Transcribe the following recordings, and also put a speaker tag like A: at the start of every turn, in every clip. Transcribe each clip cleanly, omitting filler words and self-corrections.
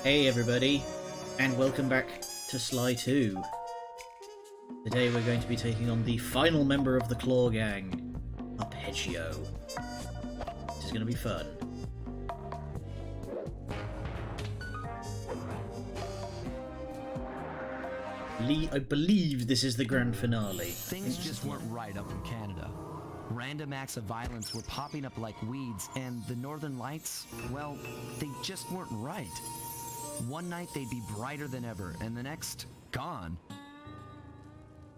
A: Hey everybody, and welcome back to Sly 2. Today we're going to be taking on the final member of the Claw Gang, Arpeggio. This is going to be fun. I believe this is the grand finale.
B: Things just weren't right up in Canada. Random acts of violence were popping up like weeds, and the Northern Lights, well, they just weren't right. One night they'd be brighter than ever, and the next, gone.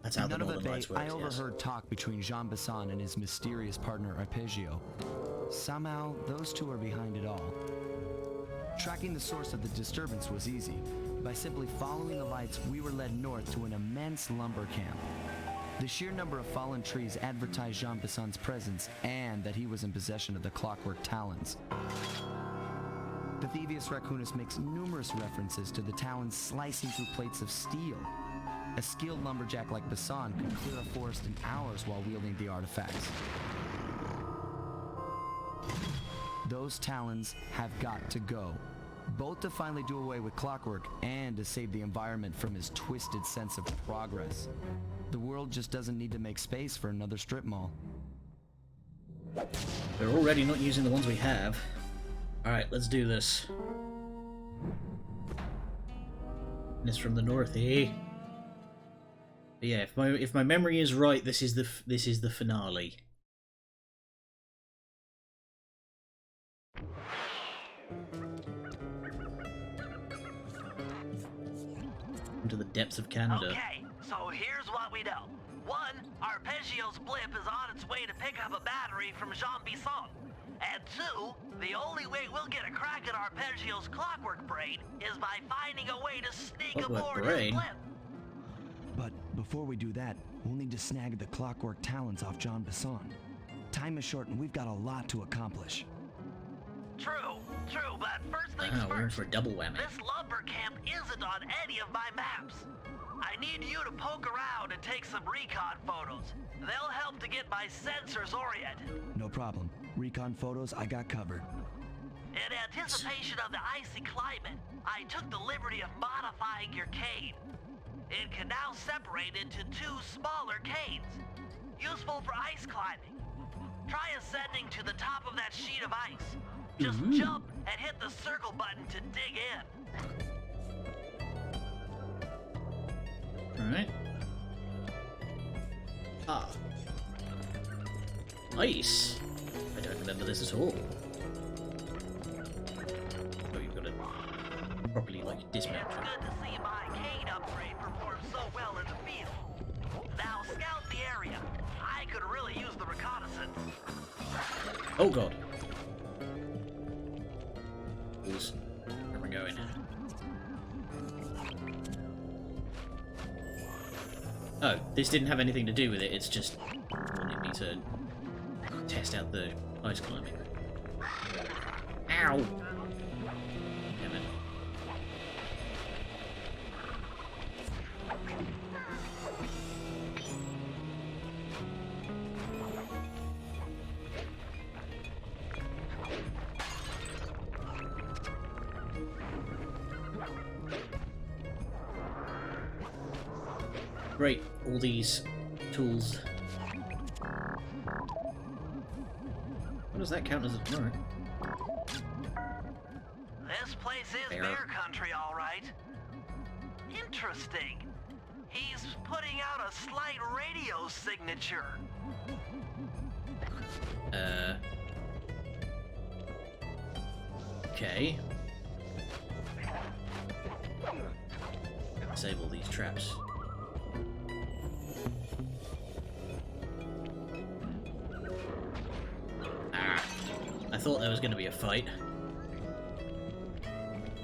A: That's how the
B: None of
A: Northern
B: it,
A: Lights works,
B: I overheard talk between Jean Besson and his mysterious partner Arpeggio. Somehow, those two are behind it all. Tracking the source of the disturbance was easy. By simply following the lights, we were led north to an immense lumber camp. The sheer number of fallen trees advertised Jean Besson's presence and that he was in possession of the clockwork talons. The Thieves Raccoonus makes numerous references to the talons slicing through plates of steel. A skilled lumberjack like Besson could clear a forest in hours while wielding the artifacts. Those talons have got to go, both to finally do away with clockwork and to save the environment from his twisted sense of progress. The world just doesn't need to make space for another strip mall.
A: We're already not using the ones we have. Alright, let's do this. And it's from the north, eh? But yeah, if my memory is right, this is the finale. Into the depths of Canada.
C: Okay, so here's what we know. One, Arpeggio's blip is on its way to pick up a battery from Jean Besson. And two, the only way we'll get a crack at Arpeggio's clockwork brain is by finding a way to sneak aboard his blip.
B: But before we do that, we'll need to snag the clockwork talons off Jean Besson. Time is short and we've got a lot to accomplish.
C: True, but first things
A: We're in
C: first.
A: for a double whammy.
C: This lumber camp isn't on any of my maps. I need you to poke around and take some recon photos. They'll help to get my sensors oriented.
B: No problem. Recon photos, I got covered.
C: In anticipation of the icy climate, I took the liberty of modifying your cane. It can now separate into two smaller canes, useful for ice climbing. Try ascending to the top of that sheet of ice. Just jump and hit the circle button to dig in.
A: Alright. Ah. Nice. I don't remember this at all. Oh, you've got to properly, like, dismount.
C: It's good to see my cane upgrade perform so well in the field. Now scout the area. I could really use the reconnaissance.
A: Oh god. Where am I going? Oh, this didn't have anything to do with it, it's just wanting me to test out the ice climbing. Ow! Damn it. Great, all these tools. What does that count as a... Alright.
C: This place is bear country, all right. Interesting. He's putting out a slight radio signature.
A: Okay. Disable these traps. I thought there was going to be a fight.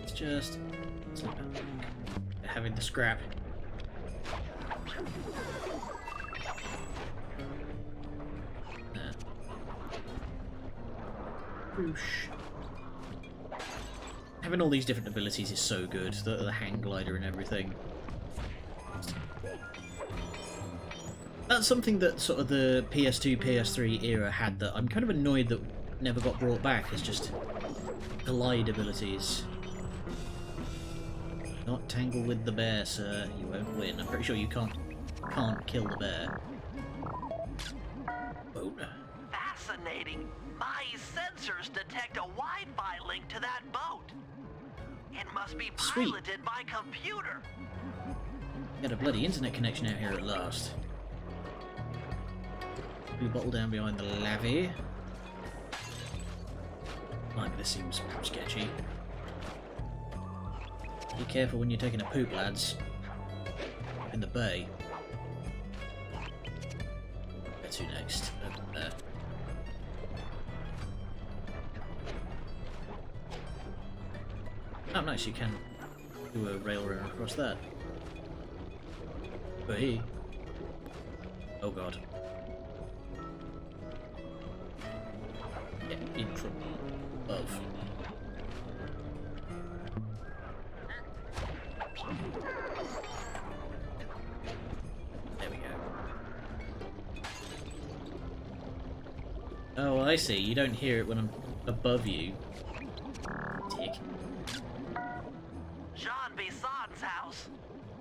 A: It's just having the scrap. Whoosh. Having all these different abilities is so good. The hang glider and everything. That's something that sort of the PS2, PS3 era had that I'm kind of annoyed that never got brought back, is just glide abilities. Not tangle with the bear, sir. You won't win. I'm pretty sure you can't kill the bear. Boat.
C: Fascinating. My sensors detect a Wi-Fi link to that boat. It must be
A: Sweet.
C: piloted by computer.
A: Get a bloody internet connection out here at last. Blue bottle down behind the levee. Like, this seems sketchy. Be careful when you're taking a poop, lads. In the bay. Where to next? Over there. Oh, nice, you can do a rail run across that. Hey. Oh god. Get in from above. There we go. Oh, I see. You don't hear it when I'm above you. Dick.
C: Jean Bison's house.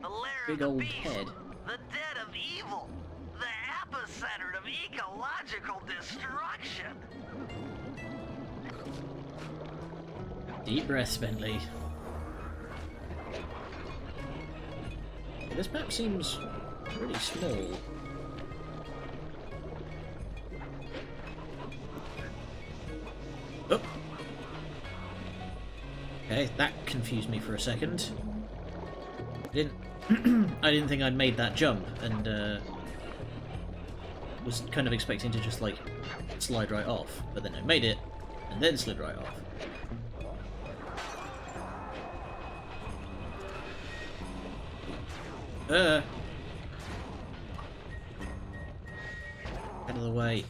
C: The lair
A: Big
C: of
A: old
C: the beast.
A: head.
C: The den of evil. The epicenter of ecological destruction.
A: Deep breaths, Bentley. This map seems pretty small. Oh! Okay, that confused me for a second. I didn't think I'd made that jump, and was kind of expecting to just like slide right off, but then I made it, and then slid right off. Out of the way.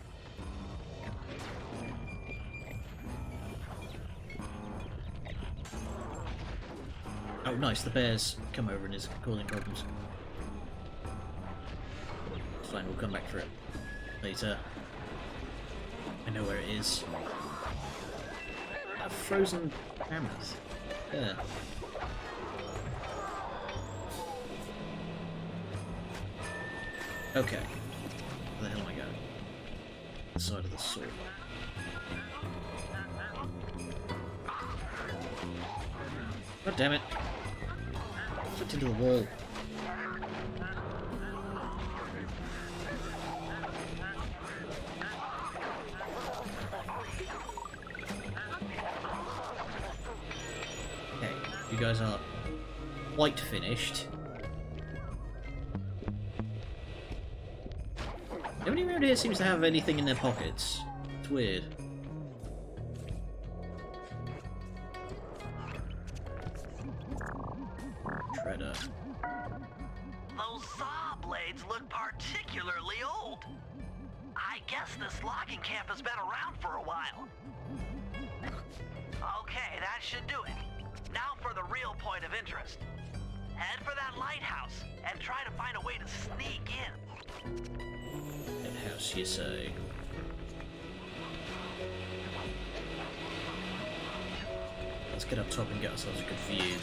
A: Oh, nice, the bear's come over and is causing problems. It's fine, we'll come back for it later. I know where it is. Frozen hammers. Yeah. Okay. Where the hell am I going? The side of the sword. God damn it. Flipped into the wall. Okay, you guys are quite finished. Nobody around here seems to have anything in their pockets. It's weird. Shredder.
C: Those saw blades look particularly old. I guess this logging camp has been around for a while. Okay, that should do it. Now for the real point of interest. Head for that lighthouse and try to find a way to sneak in.
A: House, you say? Let's get up top and get ourselves a good view.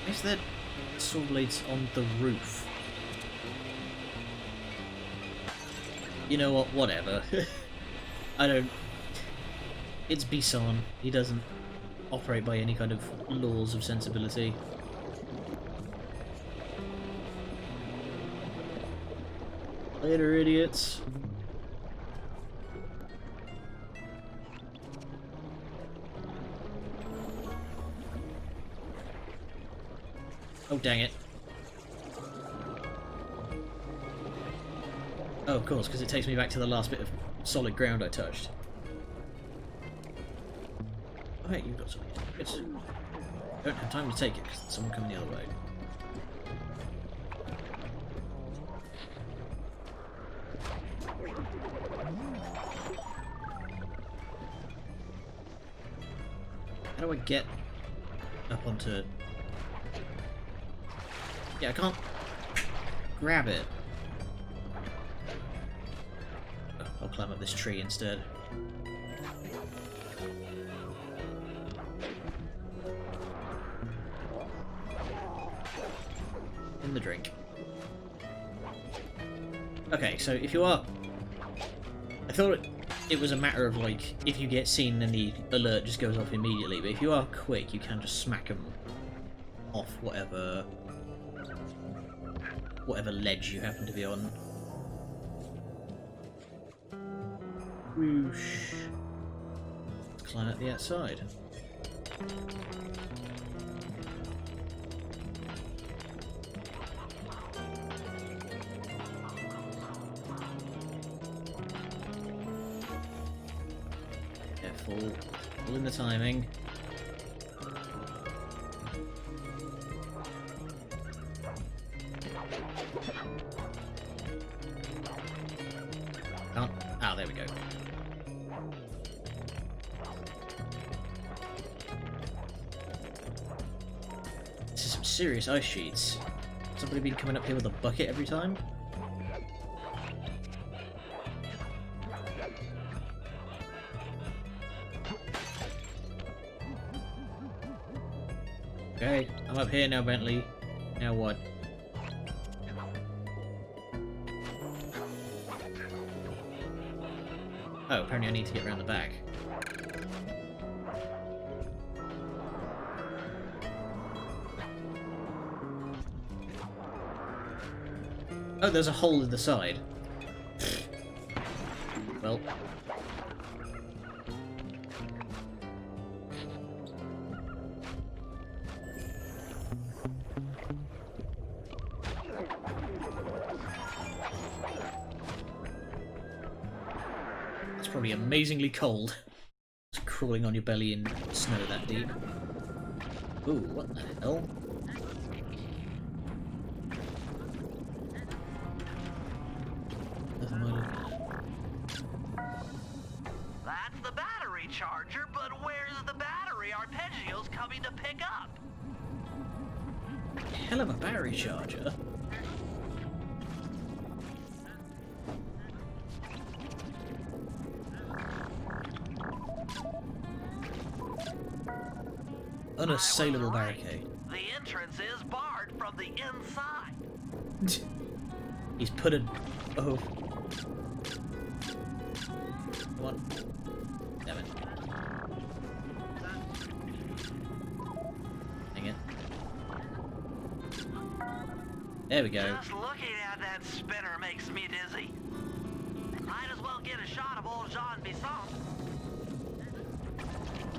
A: Is there saw blades on the roof? You know what? Whatever. I don't. It's Bison. He doesn't operate by any kind of laws of sensibility. Later, idiots. Oh, dang it. Oh, of course, because it takes me back to the last bit of solid ground I touched. Oh, hey, you've got something. Good. Don't have time to take it because there's someone coming the other way. How do I get up onto... Yeah, I can't grab it. Oh, I'll climb up this tree instead. In the drink. Okay, so if you are... I thought it was a matter of, like, if you get seen then the alert just goes off immediately, but if you are quick, you can just smack them off whatever ledge you happen to be on. Whoosh. Let's climb up the outside. Careful. All in the timing. Can't. Ah, there we go. This is some serious ice sheets. Somebody been coming up here with a bucket every time? Okay, I'm up here now, Bentley. Now what? Oh, apparently I need to get around the back. Oh, there's a hole in the side. Well. It's probably amazingly cold. Just crawling on your belly in snow that deep. Ooh, what the hell? What am I looking at?
C: That's the battery charger, but where's the battery Arpeggio's coming to pick up?
A: Hell of a battery charger. Unassailable barricade.
C: The entrance is barred from the inside.
A: He's put a... Oh. Come on. Damn it. Dang it. There we go.
C: Just looking at that spinner makes me dizzy. Might as well get a shot of old Jean Bisson.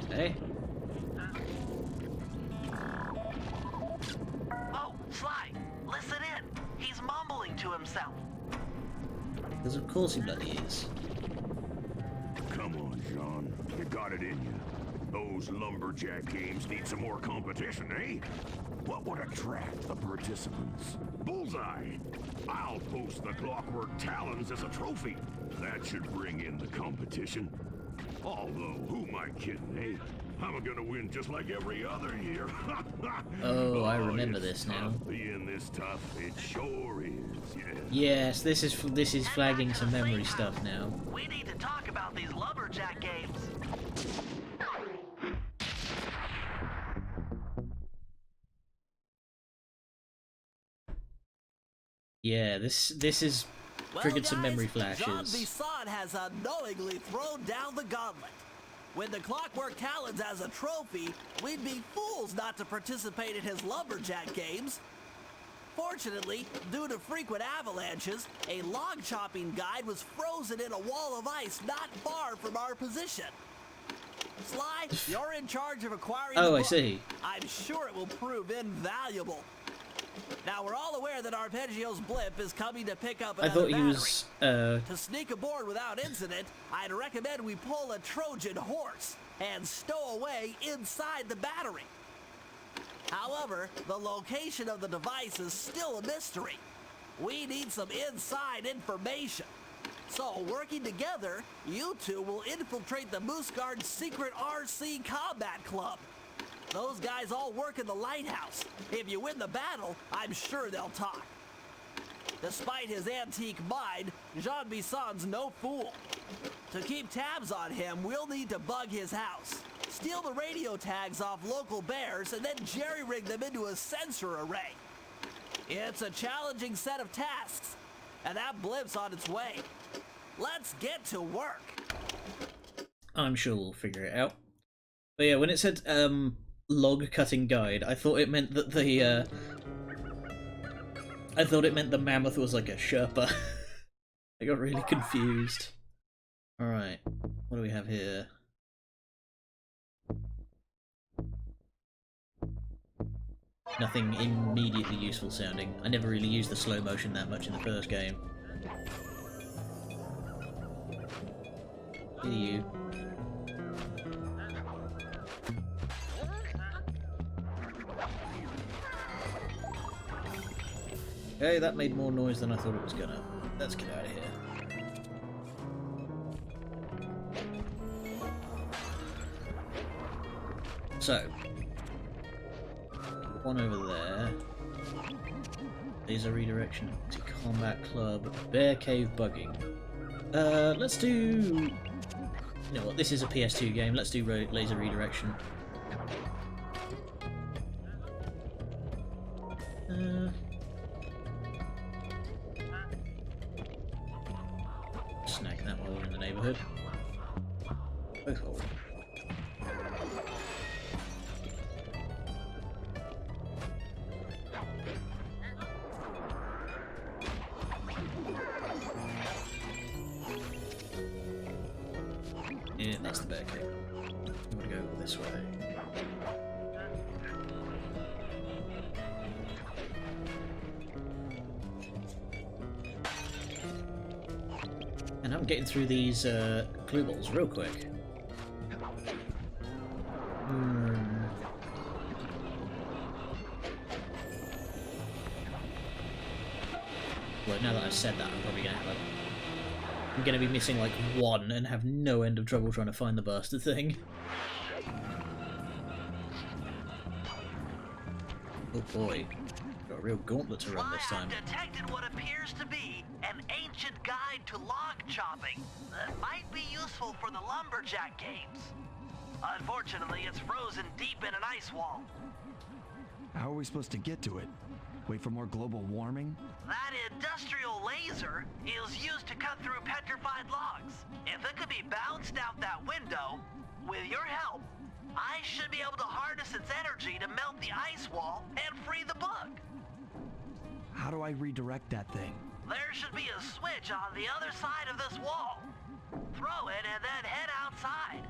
A: Hey.
C: Oh, Sly, listen in. He's mumbling to himself.
A: Because of course he bloody is.
D: Come on, John. You got it in you. Those lumberjack games need some more competition, eh? What would attract the participants? Bullseye! I'll post the clockwork talons as a trophy. That should bring in the competition. Although, who am I kidding, eh? I'm gonna win just like every other year.
A: Oh, I remember
D: it's
A: this now.
D: tough being this tough, it sure is, yeah.
A: Yes, this is flagging some memory stuff now.
C: We need to talk about these lumberjack games.
A: Yeah, this is triggered some memory
E: Jean
A: flashes.
E: Bisson has unknowingly thrown down the gauntlet. With the Clockwork Talons as a trophy, we'd be fools not to participate in his lumberjack games. Fortunately, due to frequent avalanches, a log chopping guide was frozen in a wall of ice not far from our position. Sly, you're in charge of acquiring the
A: Oh, I
E: book.
A: see.
E: I'm sure it will prove invaluable. Now, we're all aware that Arpeggio's blimp is coming to pick up
A: I
E: another
A: thought he
E: battery.
A: was
E: To sneak aboard without incident, I'd recommend we pull a Trojan horse and stow away inside the battery. However, the location of the device is still a mystery. We need some inside information. So, working together, you two will infiltrate the Moose Guard's secret RC combat club. Those guys all work in the lighthouse. If you win the battle, I'm sure they'll talk. Despite his antique mind, Jean Bisson's no fool. To keep tabs on him, we'll need to bug his house, steal the radio tags off local bears, and then jerry-rig them into a sensor array. It's a challenging set of tasks, and that blimp's on its way. Let's get to work.
A: I'm sure we'll figure it out. But yeah, when it said log cutting guide, I thought it meant that the mammoth was like a Sherpa. I got really confused. Alright, what do we have here? Nothing immediately useful sounding. I never really used the slow motion that much in the first game. Here you. Okay, that made more noise than I thought it was gonna. Let's get out of here. So, one over there. Laser redirection to Combat Club. Bear Cave bugging. Let's do... You know what, this is a PS2 game. Let's do laser redirection. Snag that while we're in the neighbourhood. Both hold. Yeah, that's the bear cave. I'm gonna go this way. And I'm getting through these clue balls real quick. Well, now that I've said that, I'm probably gonna have a... I'm gonna be missing like one and have no end of trouble trying to find the bastard thing. Oh boy, got a real gauntlet to run this time.
C: I've detected what appears to be an ancient guide to log chopping that might be useful for the lumberjack games. Unfortunately, it's frozen deep in an ice wall.
B: How are we supposed to get to it? Wait for more global warming?
C: That industrial laser is used to cut through petrified logs. If it could be bounced out that window, with your help, I should be able to harness its energy to melt the ice wall and free the bug.
B: How do I redirect that thing?
C: There should be a switch on the other side of this wall. Throw it and then head outside.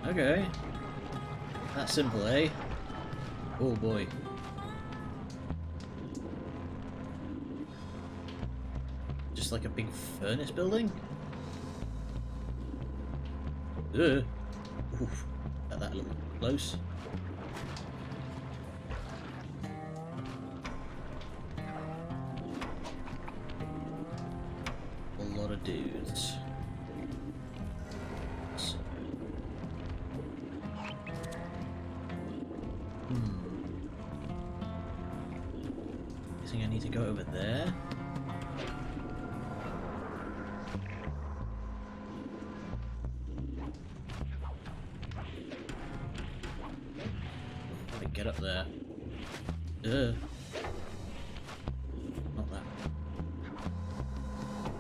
A: Okay. That's simple, eh? Oh boy. Just like a big furnace building? Ugh. Oof. Got that a little close. A lot of dudes. So. You think I need to go over there? Get up there. Ugh. Not that.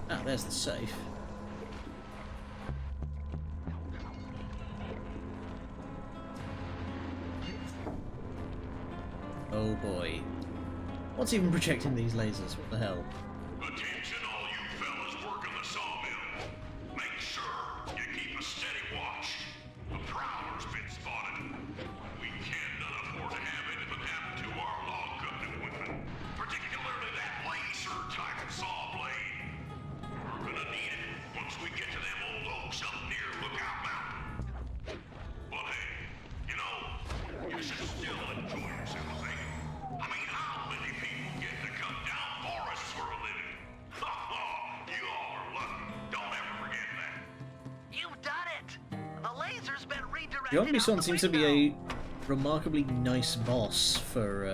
A: Ah, there's the safe. Oh boy. What's even projecting these lasers? What the hell?
D: Attention all you fellas working the sawmill. Make sure you keep a steady watch. A prowler's been spotted. We cannot afford to have anything happen to our log cutting equipment, particularly that laser type of saw blade. We're gonna need it once we get to them old oaks up near Lookout Mountain. But hey, you know, you should still enjoy yourself, eh? I mean, how many people get to cut down forests for a living? You all are lucky. Don't ever forget that.
C: You've done it! The laser's been redirected.
A: John Bisson
C: out the
A: seems to be
C: window.
A: a remarkably nice boss for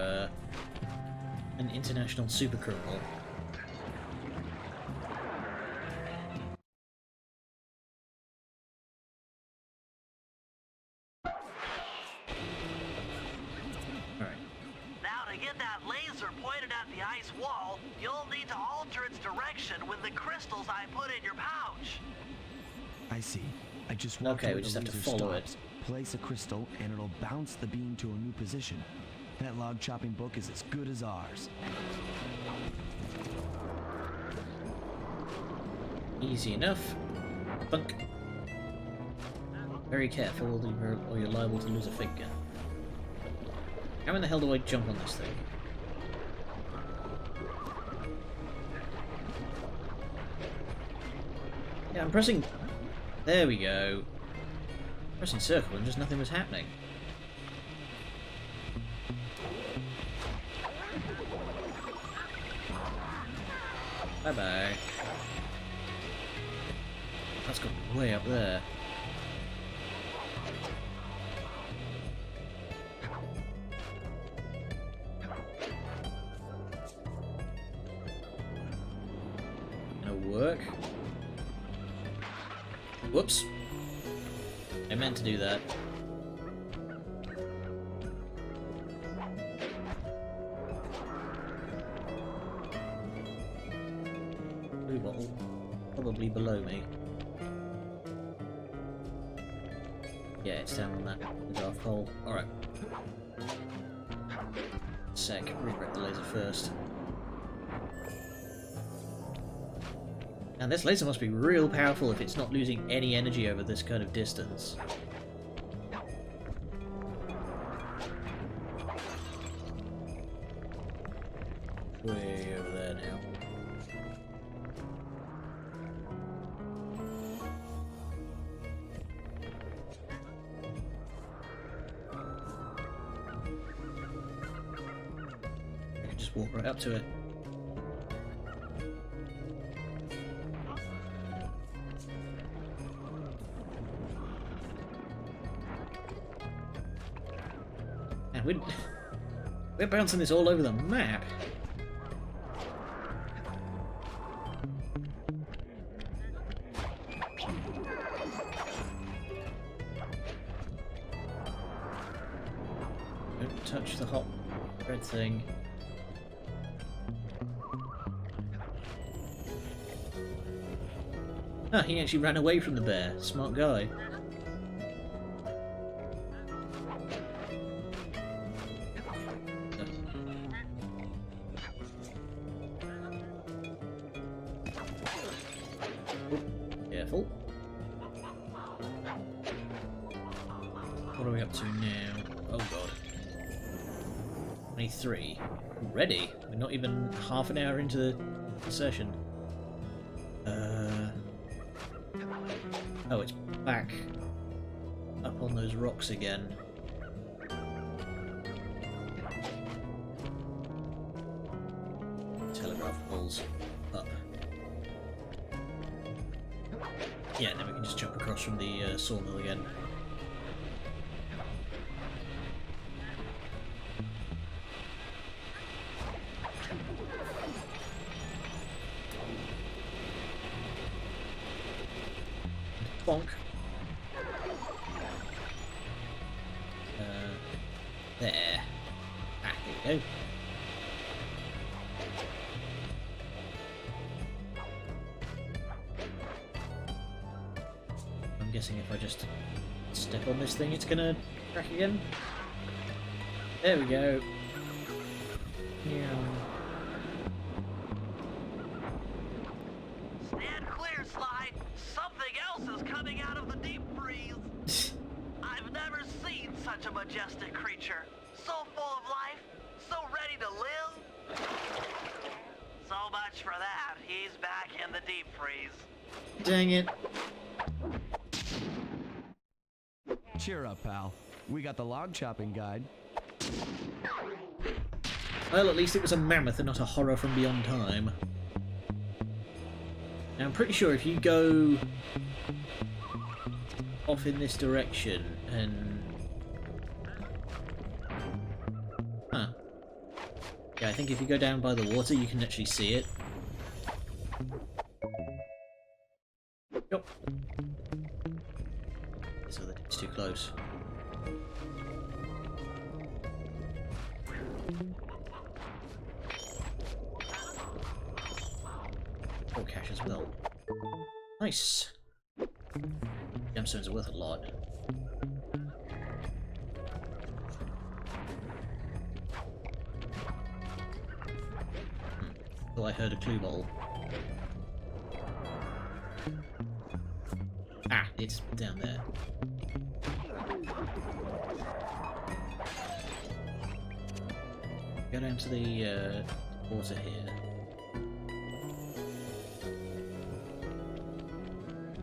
A: an international supercriminal.
C: direction with the crystals I put in your pouch.
B: I see. I just walk
A: Okay,
B: where
A: we
B: the
A: just have to
B: laser
A: follow
B: stops, place a crystal, and it'll bounce the beam to a new position. That log chopping book is as good as ours.
A: Easy enough. Bunk. Very careful, or you're liable to lose a finger. How in the hell do I jump on this thing? Yeah, I'm pressing... There we go. Pressing circle and just nothing was happening. Bye-bye. That's got me way up there. Gonna work. Whoops. I meant to do that. Blue bottle. Probably below me. Yeah, it's down on that dark hole. Alright. Sec, redirect the laser first. And this laser must be real powerful if it's not losing any energy over this kind of distance. Way over there now. I can just walk right up to it. And we're bouncing this all over the map. Don't touch the hot red thing. Ah, he actually ran away from the bear. Smart guy. Careful. What are we up to now? Oh god. 23. Already? We're not even half an hour into the session. Oh, it's back up on those rocks again. Telegraph poles up. Yeah, and then we can just jump across from the sawmill again. Bonk. There. Ah, here we go. I'm guessing if I just step on this thing, it's gonna crack again. There we go. Yeah.
C: Stand clear, Slide. Something else is coming out of the deep freeze. I've never seen such a majestic creature. So full of life, so ready to live. So much for that. He's back in the deep freeze.
A: Dang it.
B: Cheer up, pal. We got the log chopping guide.
A: Well, at least it was a mammoth and not a horror from beyond time. Now, I'm pretty sure if you go off in this direction and... Huh. Yeah, I think if you go down by the water, you can actually see it. Yup. So that it's too close. as well. Nice. Gemstones are worth a lot. Thought I heard a clue ball. Ah, it's down there. Go down to the water here.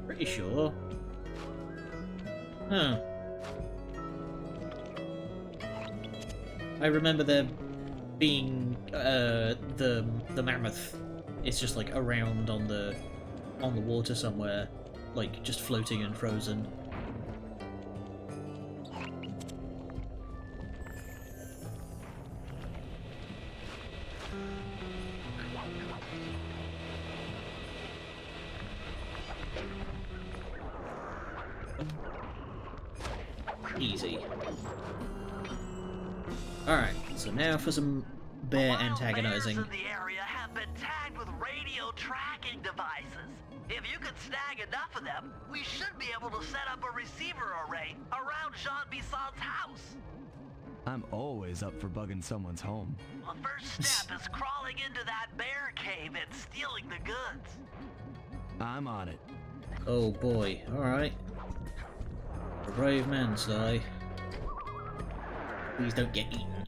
A: Pretty sure. Huh. I remember there being the mammoth. It's just like around on the water somewhere, like just floating and frozen. Easy. Alright, so now for some bear antagonizing.
C: Bears in the area have been tagged with radio tracking devices. If you can snag enough of them, we should be able to set up a receiver array around Jean Bisson's house.
B: I'm always up for bugging someone's home.
C: The first step is crawling into that bear cave and stealing the goods.
B: I'm on it.
A: Oh boy, alright. A brave man, Sly. Please don't get eaten.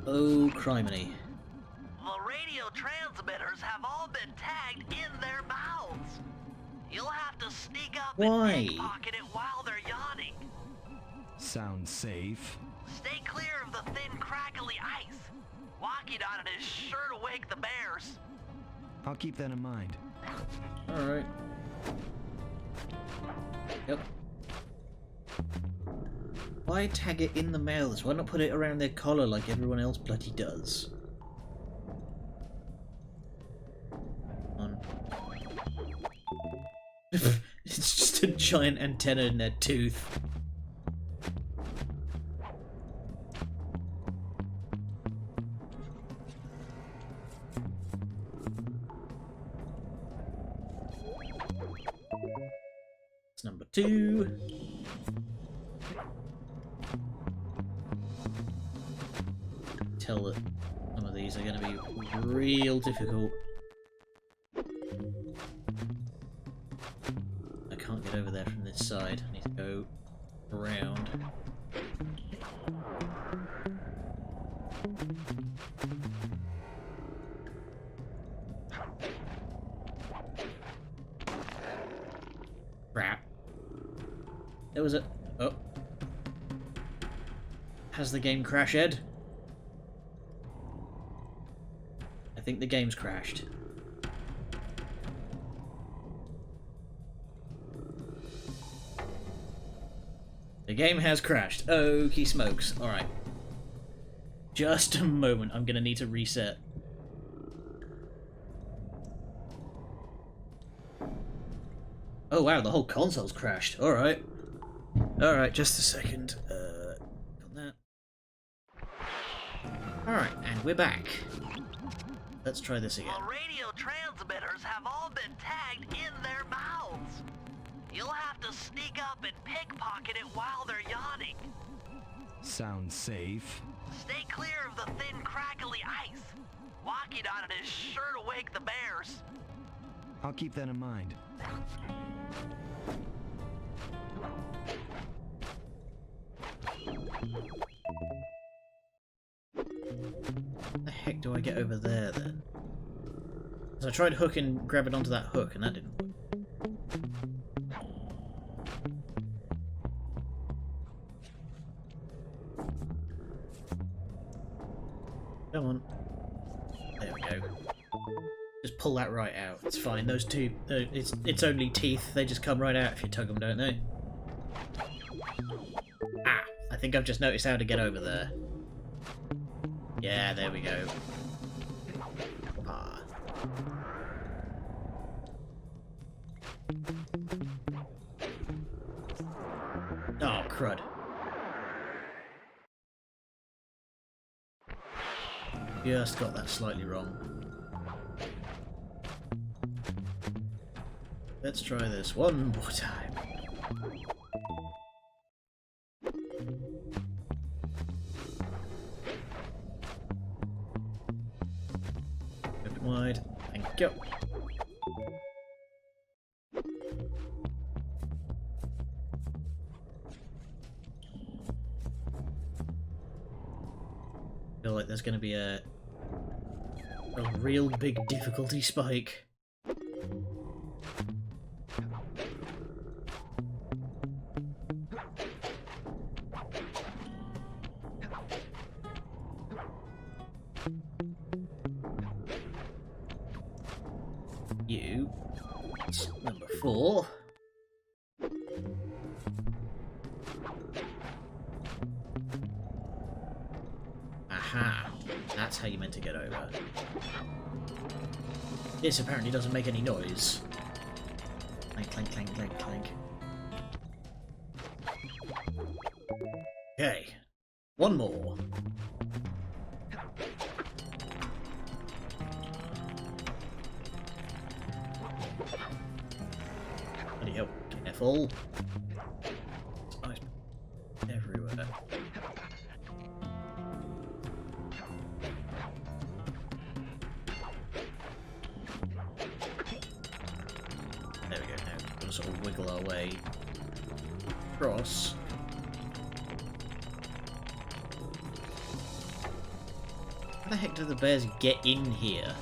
A: Oh, criminy.
C: The radio transmitters have all been tagged in their mouths. You'll have to sneak up
A: Why?
C: and pickpocket it while they're yawning.
B: Sounds safe.
C: Stay clear of the thin, crackly ice. Walking on it is sure to wake the bears.
B: I'll keep that in mind.
A: Alright. Yep. Why tag it in the mouths? Why not put it around their collar like everyone else bloody does? On. It's just a giant antenna in their tooth. That's number 2. Tell that some of these are going to be real difficult. I can't get over there from this side. I need to go around. Crap. There was a... Oh. Has the game crashed? I think the game's crashed. The game has crashed. Okie smokes. Alright. Just a moment. I'm gonna need to reset. Oh wow, the whole console's crashed. Alright. Alright, just a second. Got that. Alright, and we're back. Let's try this again.
C: The radio transmitters have all been tagged in their mouths. You'll have to sneak up and pickpocket it while they're yawning.
B: Sounds safe.
C: Stay clear of the thin, crackly ice. Walking on it is sure to wake the bears.
B: I'll keep that in mind.
A: How the heck do I get over there then? So I tried hooking, grabbing onto that hook, and that didn't work. Come on. There we go. Just pull that right out. It's fine. Those two, it's only teeth. They just come right out if you tug them, don't they? Ah! I think I've just noticed how to get over there. Yeah, there we go. Ah. Oh, crud. Just got that slightly wrong. Let's try this one more time. Open wide and go. Feel like there's going to be a real big difficulty spike. You. That's number 4. Aha. That's how you meant to get over. This apparently doesn't make any noise. Clank, clank, clank, clank, clank. Okay. One more. Bloody hell. Careful. It's ice everywhere. There we go, now we're going to sort of wiggle our way across. How the heck did the bears get in here?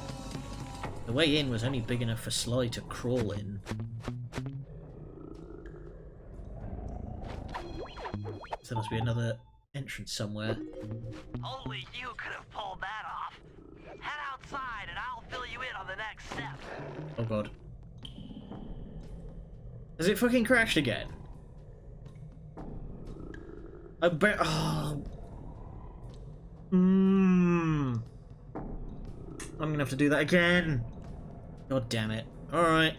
A: The way in was only big enough for Sly to crawl in. So there must be another entrance somewhere.
C: Only you could have pulled that off. Head outside and I'll fill you in on the next step.
A: Oh god. Has it fucking crashed again? I bet. Oh. I'm gonna have to do that again. God damn it. Alright.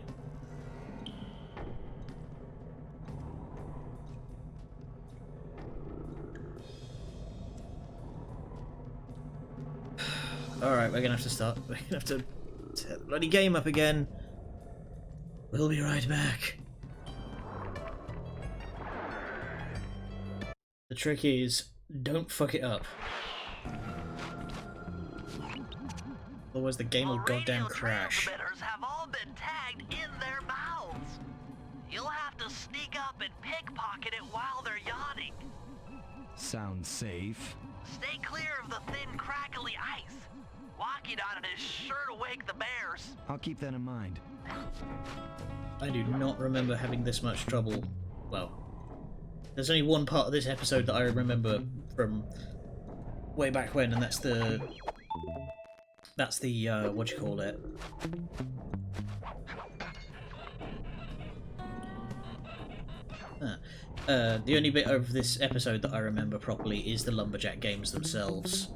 A: Alright, we're gonna have to start. We're gonna have to set the bloody game up again. We'll be right back. The trick is, don't fuck it up. Otherwise the game will goddamn crash.
C: Transmitters have all been tagged in their mouths. You'll have to sneak up and pickpocket it while they're yawning.
B: Sounds safe.
C: Stay clear of the thin, crackly ice. Walking on it is sure to wake the bears.
B: I'll keep that in mind.
A: I do not remember having this much trouble. Well, there's only one part of this episode that I remember from way back when, and that's the what you call it? The only bit of this episode that I remember properly is the Lumberjack games themselves.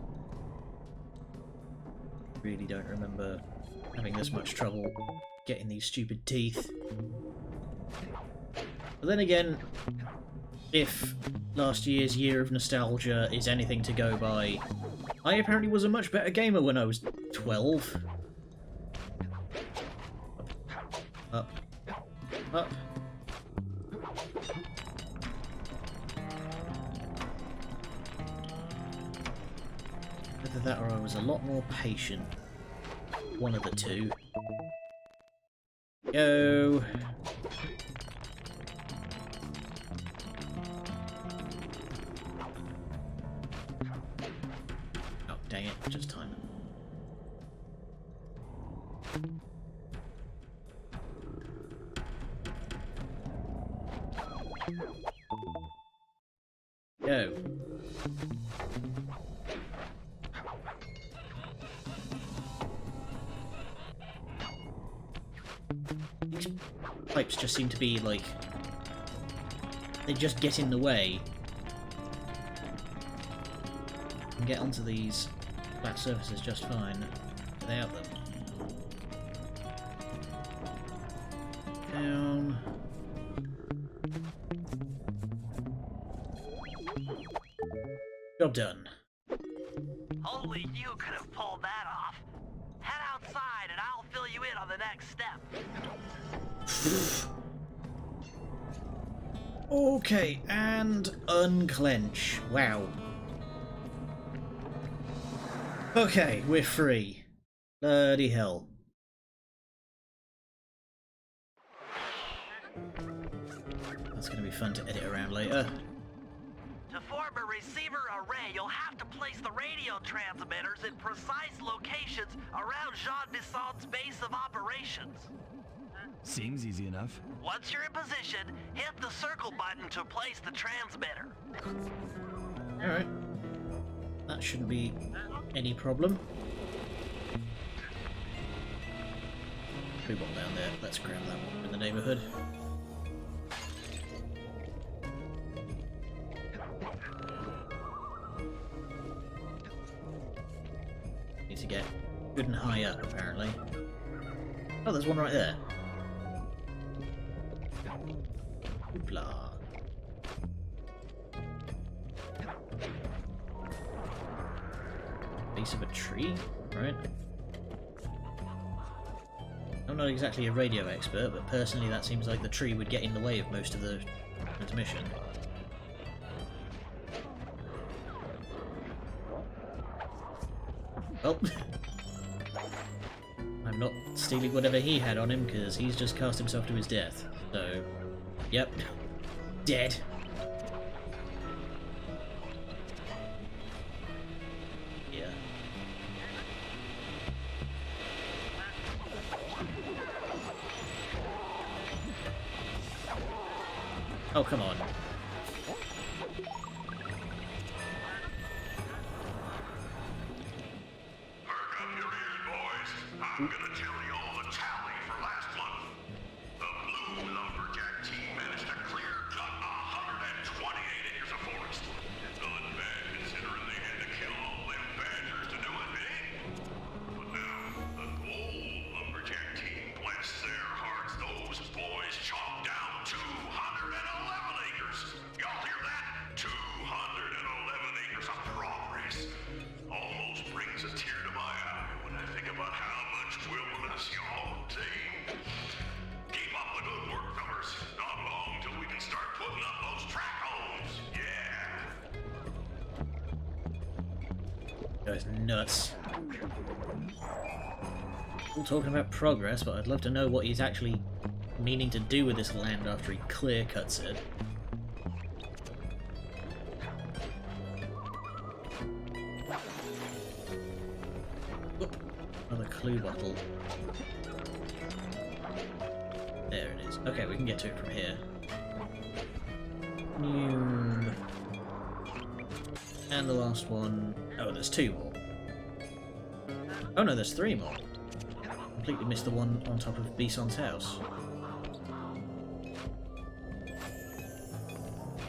A: Really don't remember having this much trouble getting these stupid teeth. But then again, if last year's Year of Nostalgia is anything to go by, I apparently was a much better gamer when I was 12. Up. Up. Either that or I was a lot more patient. One of the two. Go. Oh, dang it, just time it. Go. These pipes just seem to be like... they just get in the way. I can get onto these flat surfaces just fine without them. Down. Job done.
C: Only you could have pulled that next step.
A: Okay, and unclench. Wow. Okay, we're free. Bloody hell. That's going to be fun to edit around later.
C: To form a receiver array, you'll have to place the radio transmitters in precise locations around Jean Bisson's base of operations.
B: Seems easy enough.
C: Once you're in position, hit the circle button to place the transmitter.
A: Alright. That shouldn't be any problem. Blue one down there. Let's grab that one in the neighbourhood. Need to get good and high up, apparently. Oh, there's one right there. Hoopla. Base of a tree? Right. I'm not exactly a radio expert, but personally that seems like the tree would get in the way of most of the transmission. Well, I'm not stealing whatever he had on him, because he's just cast himself to his death. So, yep, dead. Yeah. Oh, come on.
D: I'm gonna tell you all the tally for last month. The Blue Lumberjack team managed to clear cut 128 acres of forest. Not bad considering they had to kill all them badgers to do it, eh? But now, the Gold Lumberjack team, bless their hearts, those boys chopped down 211 acres. Y'all hear that? 211 acres of progress. Almost brings a tear to my eye when I think about how much wilderness y'all obtained. Keep up the good work, fellas. Not long till we can start putting up those track homes. Yeah.
A: Guy's nuts. All talking about progress, but I'd love to know what he's actually meaning to do with this land after he clear cuts it. Oop, another clue bottle. There it is. Okay, we can get to it from here. And the last one. Oh, there's two more. Oh no, there's three more. Completely missed the one on top of Bison's house.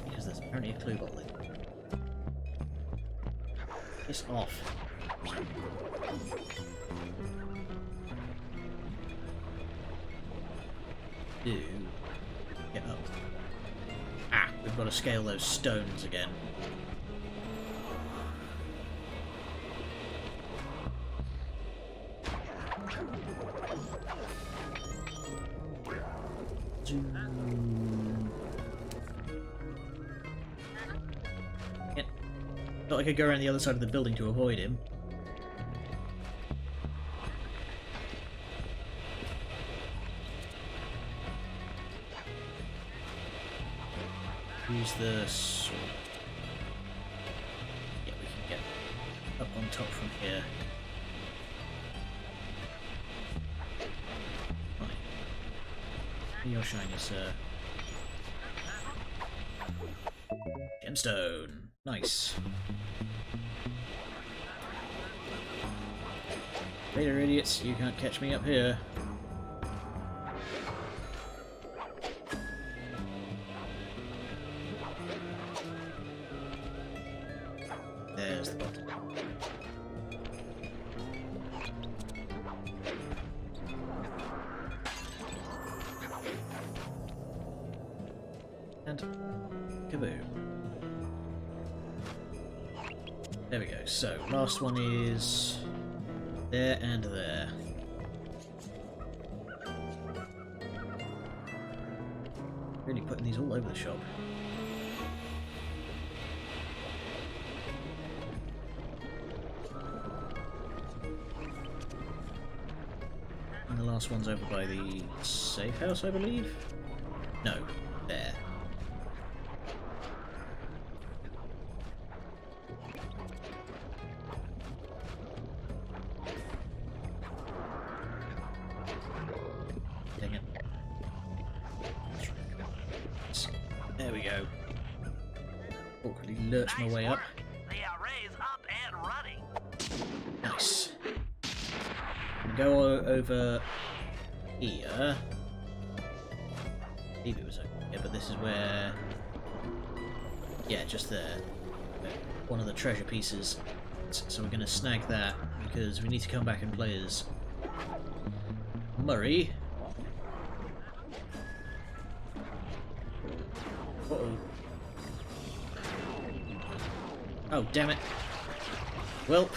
A: Because there's apparently a clue bottle in there. Piss off. Do get up. Ah, we've got to scale those stones again. Yeah. Thought I could go around the other side of the building to avoid him. Use the sword. Yeah, we can get up on top from here. Right. Your shiny, sir. Gemstone. Nice. Later, idiots. You can't catch me up here. There's the bottle. And kaboom. There we go. So, last one is there and there. Really putting these all over the shop. And the last one's over by the safe house, I believe? No, there. Dang it. There we go. Awkwardly lurch my way up.
C: Work. The array's up and running.
A: Nice. Go over here. I believe it was over here, but this is where... Yeah, just there. One of the treasure pieces. So we're going to snag that, because we need to come back and play as Murray. Uh-oh. Oh, damn it. Welp.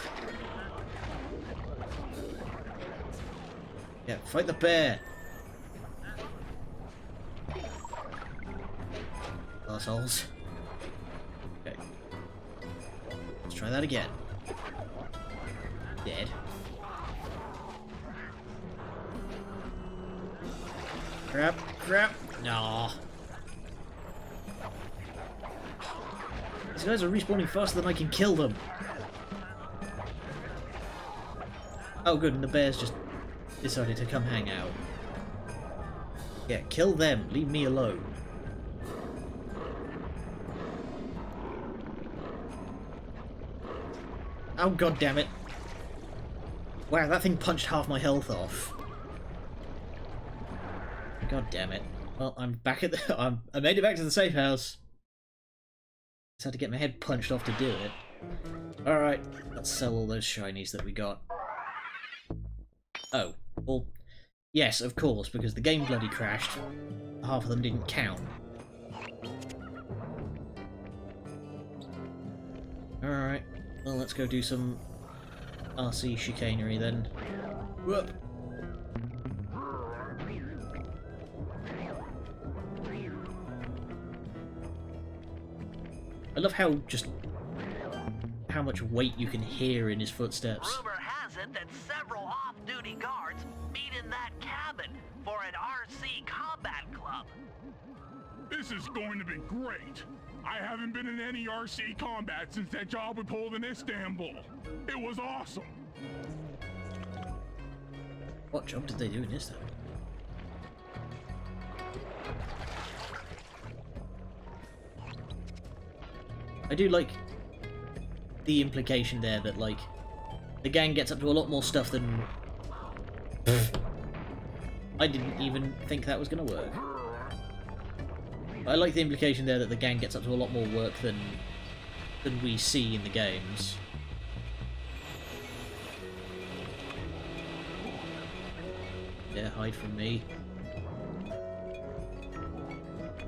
A: Yeah, fight the bear! Assholes. Okay. Let's try that again. Dead. Crap, crap! Nah. These guys are respawning faster than I can kill them! Oh good, and the bear's just decided to come hang out. Yeah, kill them. Leave me alone. Oh god damn it! Wow, that thing punched half my health off. God damn it! Well, I'm back at the. I made it back to the safe house. Just had to get my head punched off to do it. All right, let's sell all those shinies that we got. Oh. Well, yes, of course, because the game bloody crashed. Half of them didn't count. Alright, well, let's go do some RC chicanery then. Whoop. I love how much weight you can hear in his footsteps.
C: Rumor has it that several off-duty guards meet in that cabin for an RC combat club.
F: This is going to be great. I haven't been in any RC combat since that job we pulled in Istanbul. It was awesome.
A: What job did they do in this though? I do like the implication there that, like, the gang gets up to a lot more stuff than... I didn't even think that was going to work. I like the implication there that the gang gets up to a lot more work than we see in the games. Yeah, hide from me.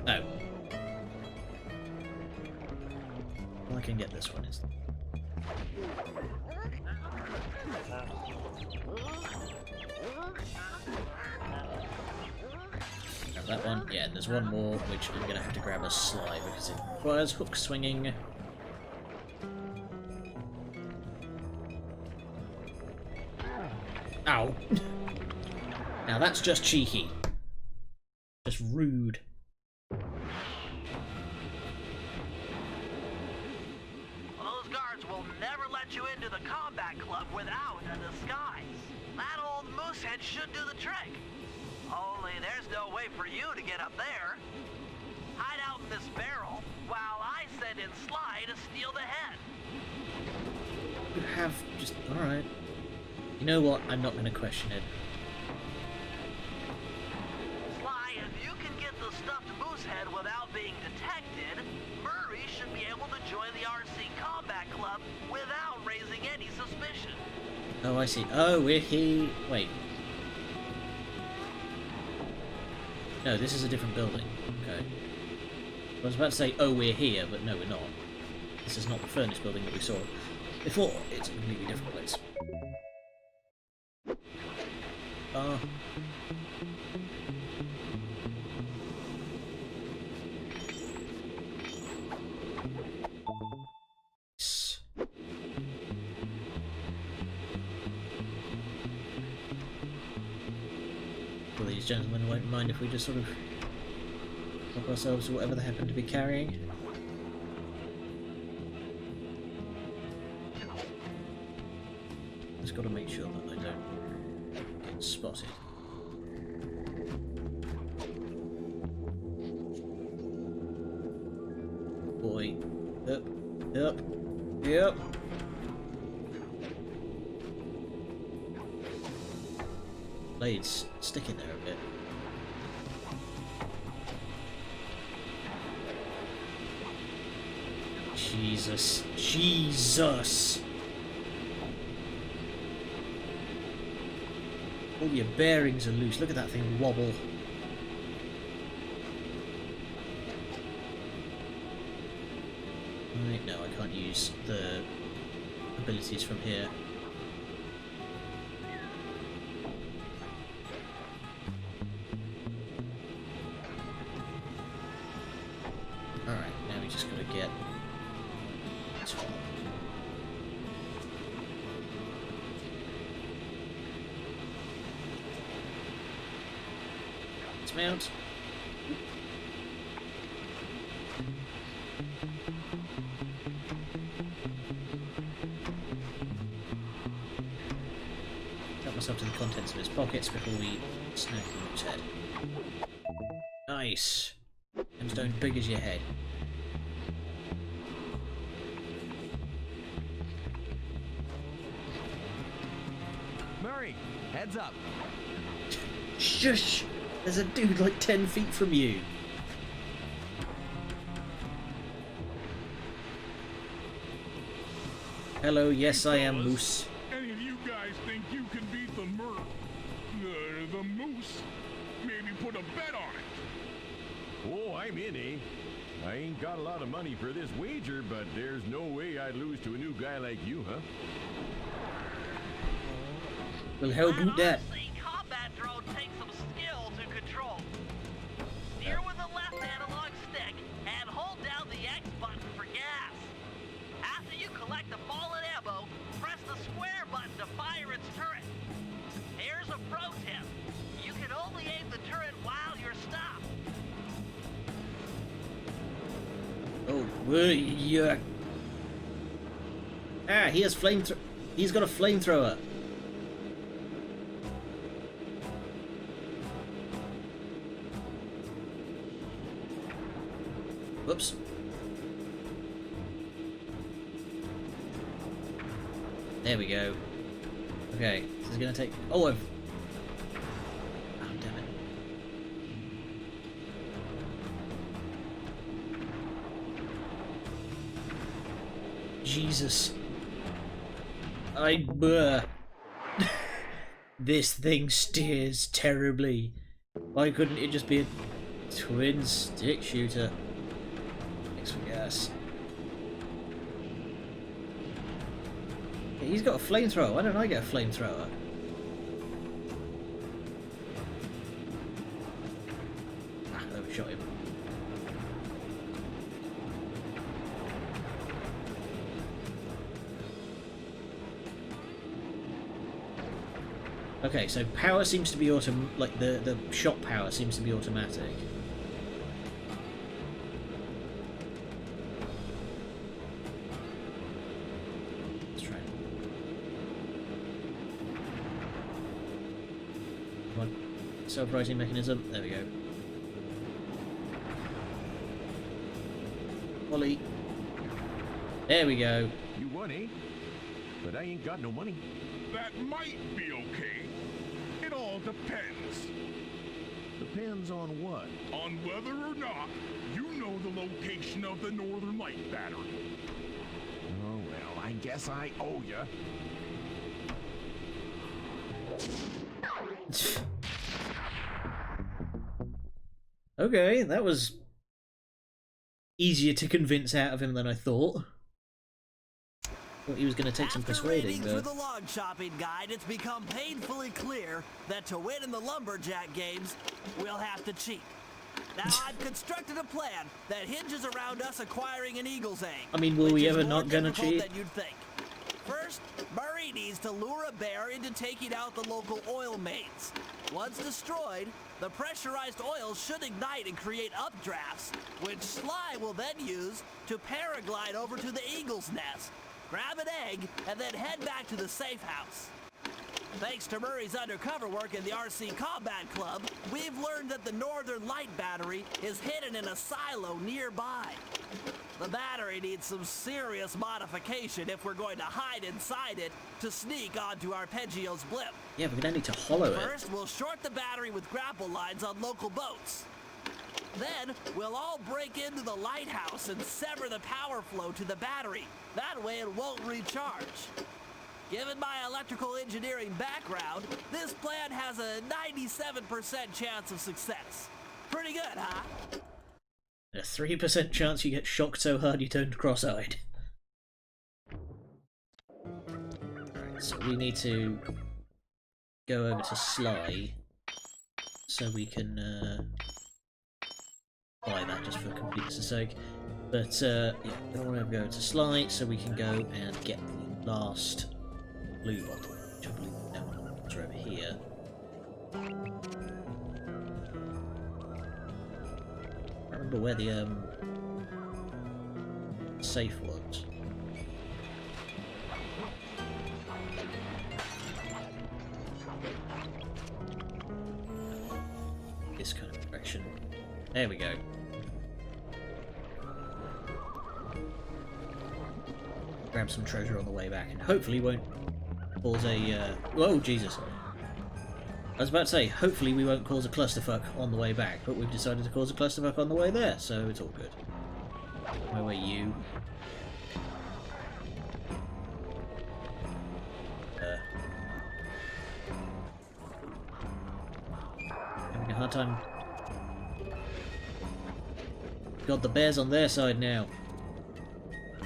A: Oh. Well, I can get this one instead. Grab that one. Yeah, and there's one more, which I'm going to have to grab a sly because it requires hook swinging. Ow! Now that's just cheeky. Just rude.
C: Those guards will never let you into the combat club without a disguise. That old moosehead should do the trick. Only there's no way for you to get up there. Hide out in this barrel while I send in Sly to steal the head.
A: You have just... Alright. You know what? I'm not going to question it.
C: Sly, if you can get the stuffed moosehead without being detected, Murray should be able to join the RC Combat Club without raising any suspicion.
A: Oh, I see. Oh, we're here... Wait. No, this is a different building. Okay. I was about to say, oh, we're here, but no, we're not. This is not the furnace building that we saw before. It's a completely different place. Well, these gentlemen won't mind if we just sort of help ourselves with whatever they happen to be carrying. Just got to make sure that I don't get spotted. Boy, up, yep. Blades stick in there a bit. Jesus, Jesus! All your bearings are loose. Look at that thing wobble. Right, no, I can't use the abilities from here. Alright, now we just gotta get top. Dismount. Help myself to the contents of his pockets before we snag him on his head. Nice. Gemstone big as your head.
B: Murray, heads up.
A: Shush! There's a dude like 10 feet from you. Hello, yes I am Moose.
F: Any of you guys think you can beat the the moose? Maybe put a bet on it.
D: Oh, I'm in, eh? I ain't got a lot of money for this wager, but there's no way I'd lose to a new guy like you, huh?
A: Well, how about that?
C: Honestly, combat drone takes some skill to control. Steer with the left analog stick and hold down the X button for gas. After you collect the fallen ammo, press the square button to fire its turret. Here's a pro tip. You can only aim the turret while you're stopped.
A: Oh, yeah. Ah, he has he's got a flamethrower. Whoops. There we go. Okay, this is gonna take. Oh, I've. Oh, damn it. Jesus. This thing steers terribly. Why couldn't it just be a twin stick shooter? Thanks for gas. Yeah, he's got a flamethrower. Why don't I get a flamethrower? Ah, overshot him. Okay, so power seems to be like the shot power seems to be automatic. Let's try. Come on. Self-rising mechanism. There we go. Ollie. There we go.
D: You won, eh? But I ain't got no money.
F: That might be okay. It all depends.
D: Depends on what?
F: On whether or not you know the location of the Northern Light battery.
D: Oh, well, I guess I owe ya.
A: Okay, that was easier to convince out of him than I thought. Thought he was going to take some persuading,
E: After reading
A: but
E: through the log shopping guide, it's become painfully clear that to win in the lumberjack games, we'll have to cheat. Now, I've constructed a plan that hinges around us acquiring an eagle's egg.
A: I mean, will
E: which
A: we
E: is
A: ever
E: more
A: not gonna
E: difficult
A: cheat?
E: than you'd think. First, Murray needs to lure a bear into taking out the local oil mains. Once destroyed, the pressurized oil should ignite and create updrafts, which Sly will then use to paraglide over to the Eagle's Nest, grab an egg, and then head back to the safe house. Thanks to Murray's undercover work in the RC Combat Club, we've learned that the Northern Light Battery is hidden in a silo nearby. The battery needs some serious modification if we're going to hide inside it to sneak onto Arpeggio's blimp.
A: Yeah, we're gonna need to hollow it.
E: First, we'll short the battery with grapple lines on local boats. Then, we'll all break into the lighthouse and sever the power flow to the battery. That way it won't recharge. Given my electrical engineering background, this plan has a 97% chance of success. Pretty good, huh?
A: A 3% chance you get shocked so hard you turn cross-eyed. Alright, so we need to go over to Sly so we can buy that just for completeness' sake. But yeah, I want to go to Sly so we can go and get the last blue bottle, which I believe is over here. I remember where the safe was. This kind of direction. There we go. Grab some treasure on the way back, and hopefully won't cause a. Oh Jesus! I was about to say, hopefully we won't cause a clusterfuck on the way back, but we've decided to cause a clusterfuck on the way there, so it's all good. Where were you? Having a hard time. Got the bears on their side now.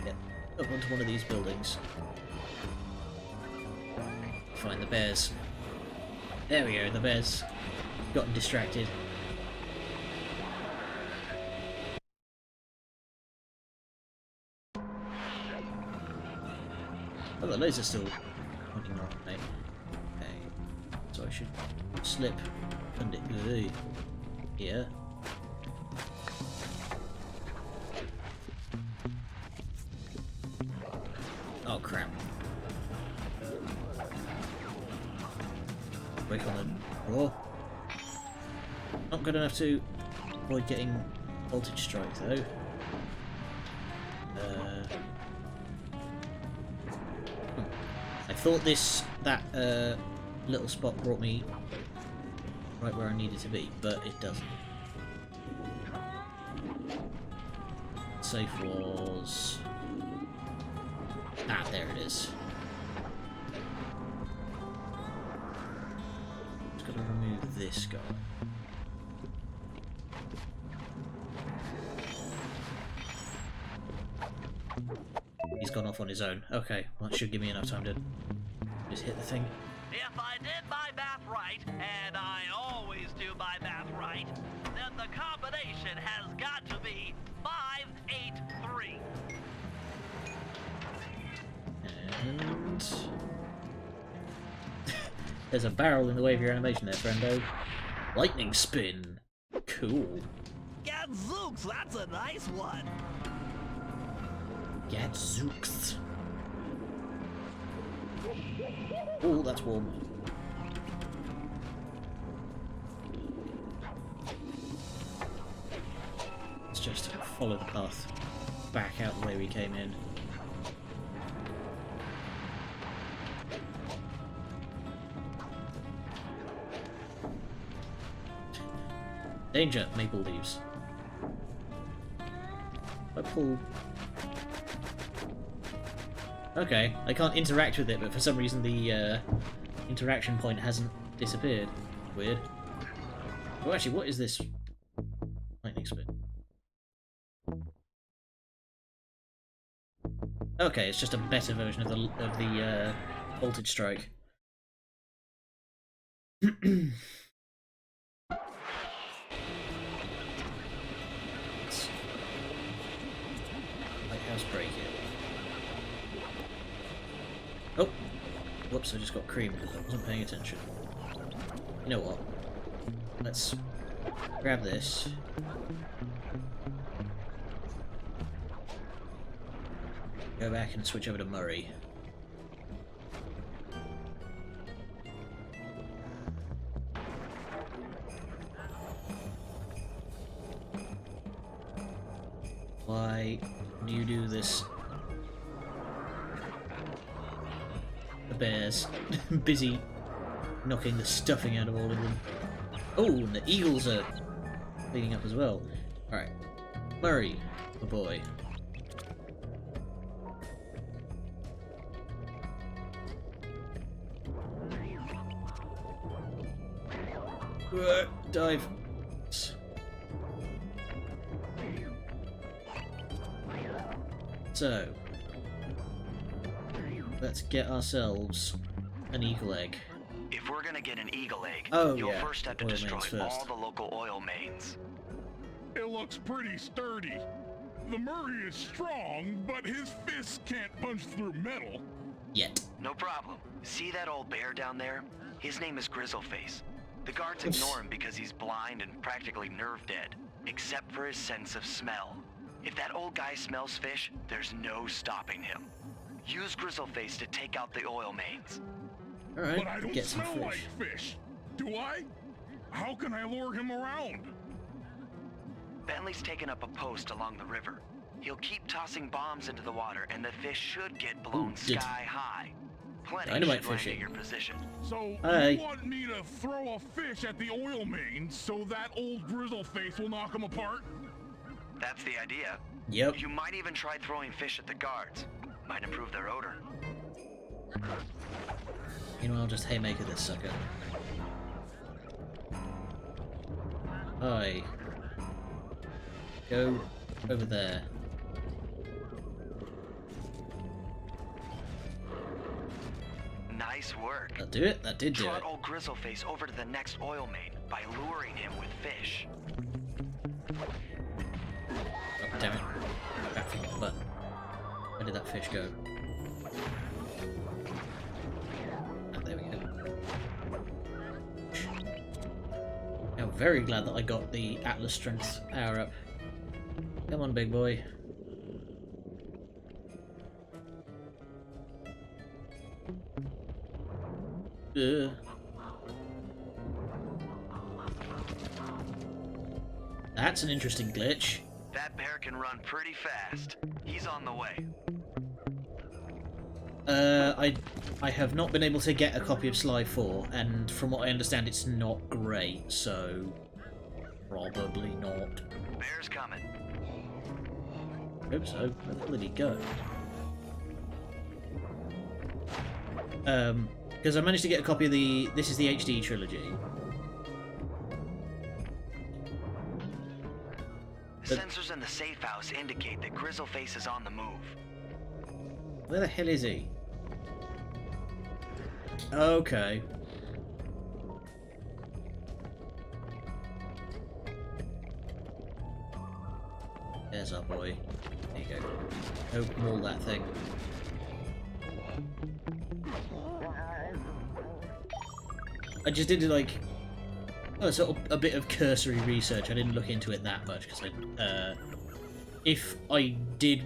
A: Get up onto one of these buildings. Find the bears. There we go, the bears gotten distracted. Oh, the laser's still pointing on me. Okay, so I should slip under here. Oh crap. Break on the door. Not good enough to avoid getting voltage strike though. I thought that little spot brought me right where I needed to be, but it doesn't. Safe was... Ah, there it is. Just gotta remove this guy. He's gone off on his own. Okay, well, that should give me enough time to just hit the thing.
C: If I did my math right, and I always do my math right, then the combination has got to be 583.
A: And... there's a barrel in the way of your animation there, friendo. Lightning spin. Cool.
E: Gadzooks, that's a nice one.
A: Gadzooks. Oh, that's warm. Let's just follow the path back out the way we came in. Danger, maple leaves. I pull... Okay, I can't interact with it, but for some reason the interaction point hasn't disappeared. Weird. Oh, actually, what is this lightning spin? Okay, it's just a better version of the voltage strike. Lighthouse break it. Oh! Whoops, I just got creamed because I wasn't paying attention. You know what? Let's grab this. Go back and switch over to Murray. Why do you do this? The bears. Busy knocking the stuffing out of all of them. Oh, and the eagles are cleaning up as well. Alright. Murray, the boy. Dive. So, let's get ourselves an eagle egg.
B: If we're gonna get an eagle egg,
A: Oh,
B: you'll
A: yeah.
B: first have to
A: Oil
B: destroy
A: mains first.
B: all the local oil mains.
F: It looks pretty sturdy. The Murray is strong, but his fists can't punch through metal.
A: Yet.
B: No problem. See that old bear down there? His name is Grizzleface. The guards ignore him because he's blind and practically nerve dead, except for his sense of smell. If that old guy smells fish, there's no stopping him. Use Grizzleface to take out the oil mains.
A: Alright,
F: But I don't
A: get some
F: smell
A: fish.
F: like fish. Do I? How can I lure him around?
B: Bentley's taken up a post along the river. He'll keep tossing bombs into the water and the fish should get blown
A: did-
B: sky high. Plenty
A: Dynamite
B: should land
A: fishing.
F: Uh,
B: at your position.
F: So
A: Hi.
F: you want me to throw a fish at the oil main so that old grizzle face will knock him apart?
B: That's the idea.
A: Yep.
B: You might even try throwing fish at the guards. Might improve their odor.
A: You know, I'll just haymaker this sucker. Hi. Go over there.
B: Nice work.
A: That'll do it. That did do it.
B: Trot old Grizzleface over to the next oil main by luring him with fish.
A: Oh, damn it. Back from the button. Where did that fish go? Ah, there we go. I'm very glad that I got the Atlas Strength power up. Come on, big boy. That's an interesting glitch.
B: That bear can run pretty fast. He's on the way.
A: I have not been able to get a copy of Sly 4, and from what I understand, it's not great, so probably not.
B: Bear's coming.
A: Hope so. Where the hell did he go? Because I managed to get a copy of the. This is the HD trilogy.
B: Sensors in the safe house indicate that Grizzleface is on the move.
A: Where the hell is he? Okay. There's our boy. There you go. Go maul that thing. I just did like sort of a bit of cursory research. I didn't look into it that much because if I did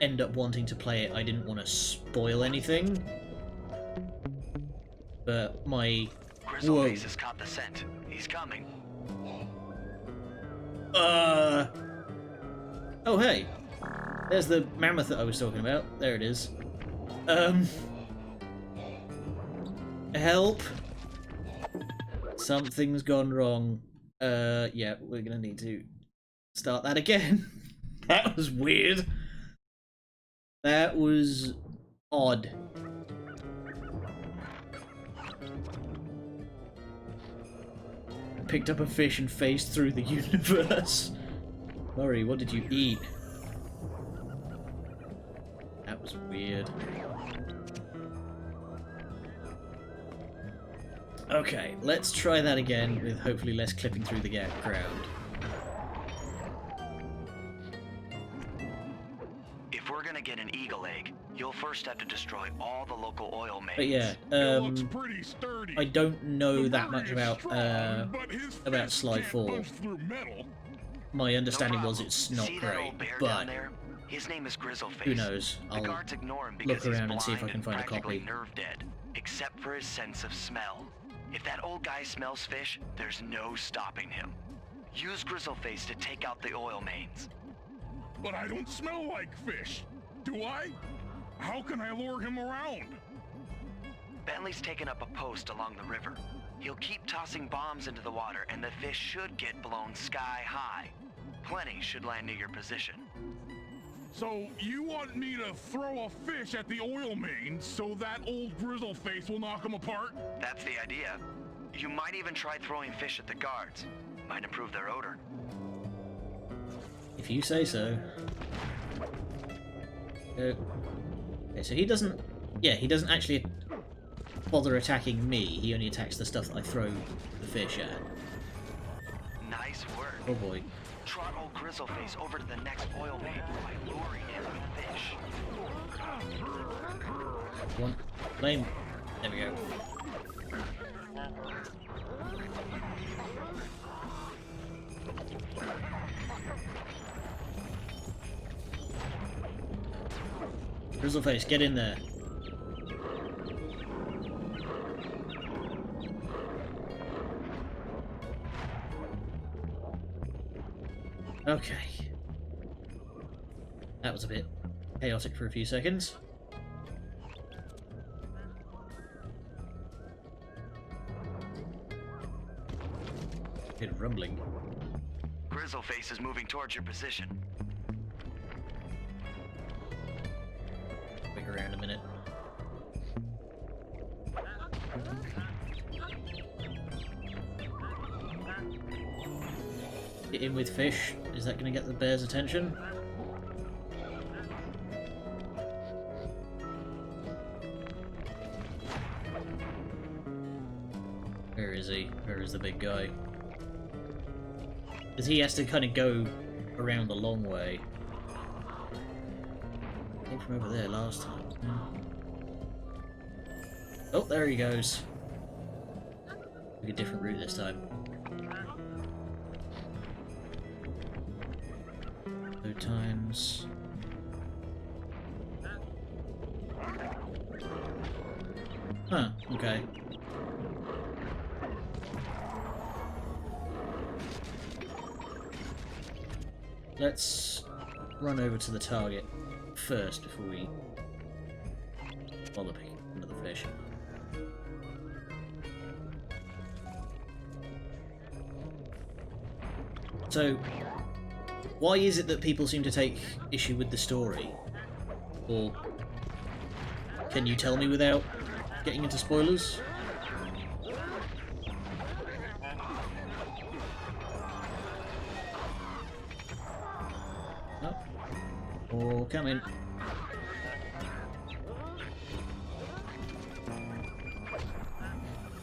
A: end up wanting to play it, I didn't want to spoil anything. But my
B: Grizzleface has caught the scent. He's coming.
A: oh hey, there's the mammoth that I was talking about. There it is. Help. Something's gone wrong. Yeah, we're gonna need to start that again. That was weird. That was odd. I picked up a fish and phased through the universe. Murray, what did you eat? That was weird. Okay, let's try that again with hopefully less clipping through the ground.
B: If we're gonna get an eagle egg, You'll first have to destroy all the local oil mains.
A: But yeah,
F: It looks pretty sturdy.
A: I don't know
F: The
A: that
F: bird
A: much
F: is
A: about
F: strong, but his
A: about
F: fist
A: Sly
F: can't
A: 4.
F: punch through metal.
A: My understanding
B: No
A: was
B: problem.
A: it's not
B: See that
A: great,
B: old bear
A: but
B: down there? His name is Grizzleface.
A: who knows?
B: The
A: I'll
B: guards ignore him
A: look
B: because he's
A: around and see if I
B: blind
A: can find a
B: practically
A: copy.
B: nerve dead, except for his sense of smell. If that old guy smells fish, there's no stopping him. Use Grizzleface to take out the oil mains.
F: But I don't smell like fish, do I? How can I lure him around?
B: Bentley's taken up a post along the river. He'll keep tossing bombs into the water, and the fish should get blown sky high. Plenty should land near your position.
F: So you want me to throw a fish at the oil mains so that old grizzle face will knock him apart?
B: That's the idea. You might even try throwing fish at the guards. Might improve their odor.
A: If you say so. Okay, so he doesn't... Yeah, he doesn't actually bother attacking me. He only attacks the stuff that I throw the fish at.
B: Nice work.
A: Oh boy.
B: Trot old Grizzleface over to the next oil main by luring him with fish.
A: One. Lane. There we go. Grizzleface, get in there. Okay. That was a bit chaotic for a few seconds. Bit of rumbling.
B: Grizzleface is moving towards your position.
A: Wait around a minute. Get in with fish. Is that going to get the bear's attention? Where is he? Where is the big guy? Because he has to kind of go around a long way. Came from over there last time. Oh, there he goes. Took a different route this time. Two times. Huh, okay. Let's run over to the target first before we bother picking another fish. So, why is it that people seem to take issue with the story? Or can you tell me without getting into spoilers? No? Or come in.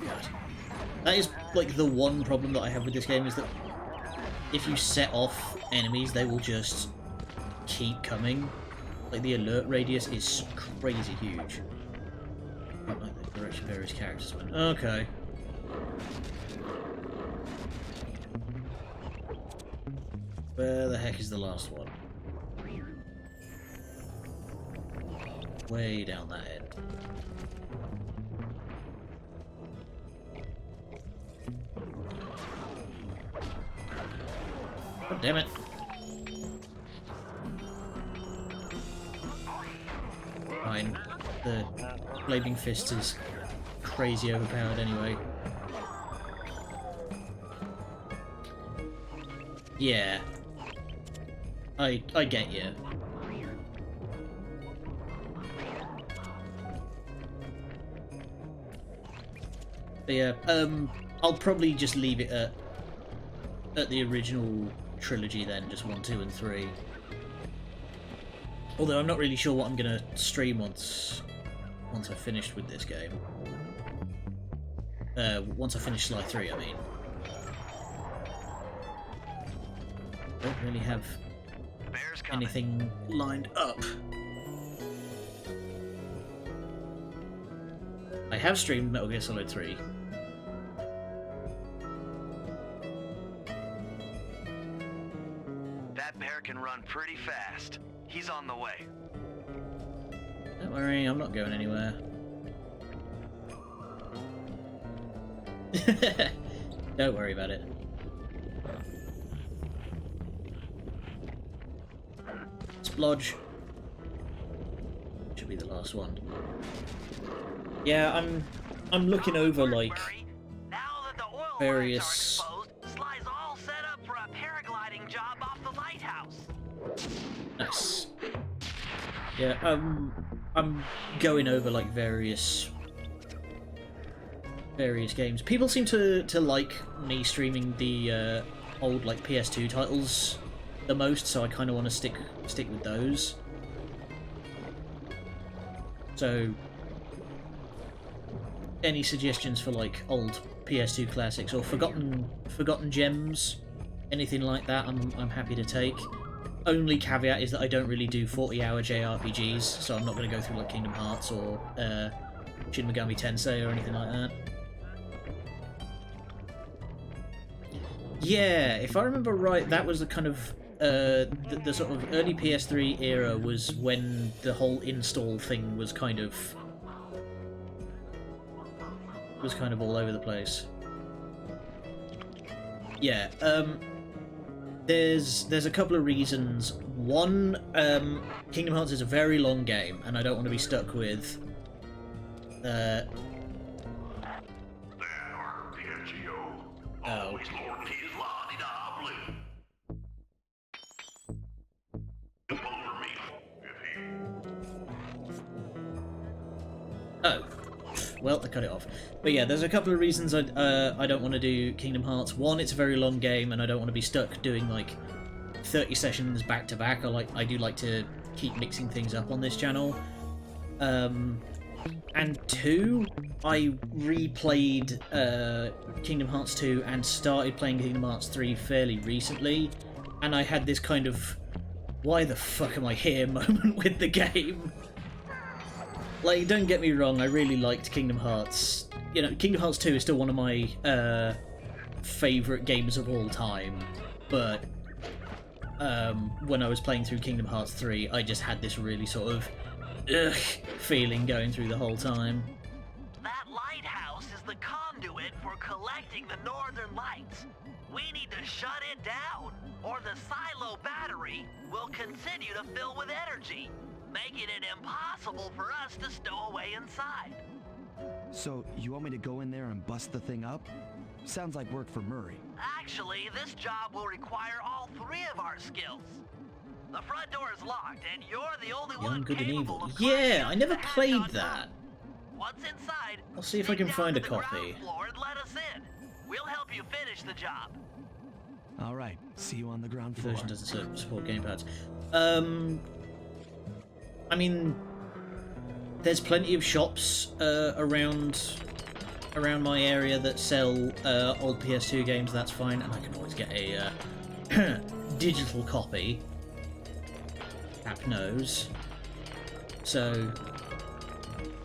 A: God. That is like the one problem that I have with this game, is that if you set off enemies, they will just keep coming. Like, the alert radius is crazy huge. I don't like the direction various characters went. Okay. Where the heck is the last one? Way down that end. God damn it. Fine. The Blading Fist is crazy overpowered anyway. Yeah. I get you. But yeah, I'll probably just leave it at the original trilogy then, just 1, 2 and 3. Although I'm not really sure what I'm gonna stream once I've finished with this game. Once I finish Sly 3, I mean. Don't really have anything lined up. I have streamed Metal Gear Solid 3.
G: That bear can run pretty fast. He's on the way.
A: Don't worry, I'm not going anywhere. Don't worry about it. Splodge. Should be the last one. Yeah, I'm looking over like
C: Now that the oil
A: various.
C: lines are exposed, Sly's all set up for a paragliding job off the lighthouse.
A: Nice. Yeah, I'm going over like various games. People seem to like me streaming the old like PS2 titles the most, so I kind of want to stick with those. So, any suggestions for like old PS2 classics or forgotten gems, anything like that, I'm happy to take. Only caveat is that I don't really do 40-hour JRPGs, so I'm not going to go through like Kingdom Hearts or Shin Megami Tensei or anything like that. Yeah, if I remember right, that was the kind of the sort of early PS3 era was when the whole install thing was kind of all over the place. Yeah, there's a couple of reasons. One, Kingdom Hearts is a very long game, and I don't want to be stuck with
D: That arpeggio. Always Lord his la-di-da blue. Jump over me if he...
A: Oh, well, I cut it off. But yeah, there's a couple of reasons I don't want to do Kingdom Hearts. One, it's a very long game, and I don't want to be stuck doing like 30 sessions back to back. I do like to keep mixing things up on this channel. And two, I replayed Kingdom Hearts 2 and started playing Kingdom Hearts 3 fairly recently, and I had this kind of why the fuck am I here moment with the game. Like, don't get me wrong, I really liked Kingdom Hearts. You know, Kingdom Hearts 2 is still one of my favourite games of all time, but when I was playing through Kingdom Hearts 3, I just had this really sort of ugh feeling going through the whole time.
C: That lighthouse is the conduit for collecting the northern lights. We need to shut it down, or the silo battery will continue to fill with energy, making it impossible for us to stow away inside.
B: So, you want me to go in there and bust the thing up? Sounds like work for Murray.
C: Actually, this job will require all three of our skills. The front door is locked, and you're the only
A: Young,
C: one
A: Good and
C: capable
A: Evil.
C: of climbing
A: Yeah,
C: up
A: I never
C: the hatch
A: played
C: on
A: that.
C: top. Once inside,
A: I'll see if I
C: sneak
A: can
C: down
A: find
C: to
A: a
C: the
A: copy.
C: ground floor and let us in. We'll help you finish the job.
B: All right, see you on the ground
A: The
B: floor.
A: version doesn't support gamepads. I mean, there's plenty of shops around my area that sell old PS2 games. That's fine, and I can always get a digital copy. Cap knows. So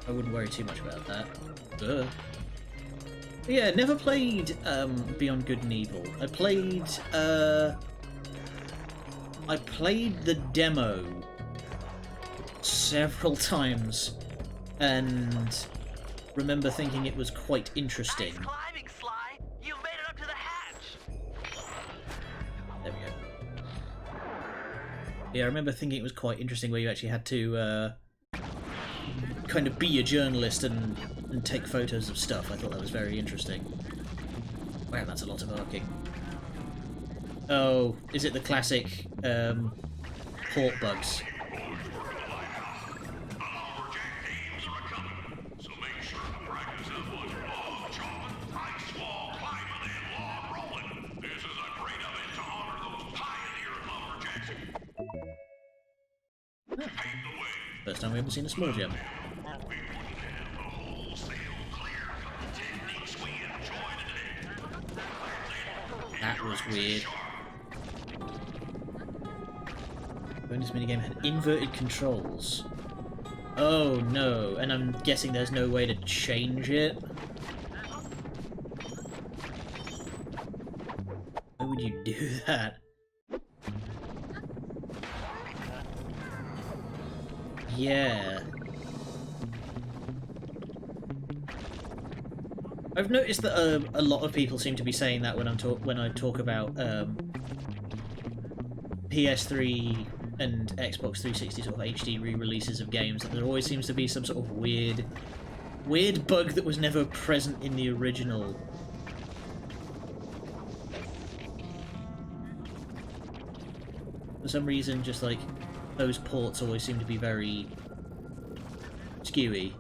A: I wouldn't worry too much about that. But yeah, never played Beyond Good and Evil. I played the demo several times and remember thinking it was quite interesting.
C: Nice climbing, Sly. You've made it up to the hatch.
A: There we go. Yeah, I remember thinking it was quite interesting where you actually had to kind of be a journalist and take photos of stuff. I thought that was very interesting. Wow, that's a lot of arcing. Oh, is it the classic port bugs? First time we haven't seen a small gem. That was weird. Bonus minigame had inverted controls. Oh no, and I'm guessing there's no way to change it? Why would you do that? Yeah. I've noticed that a lot of people seem to be saying that when I talk about PS3 and Xbox 360 sort of HD re-releases of games, that there always seems to be some sort of weird bug that was never present in the original. For some reason, just like those ports always seem to be very skewy.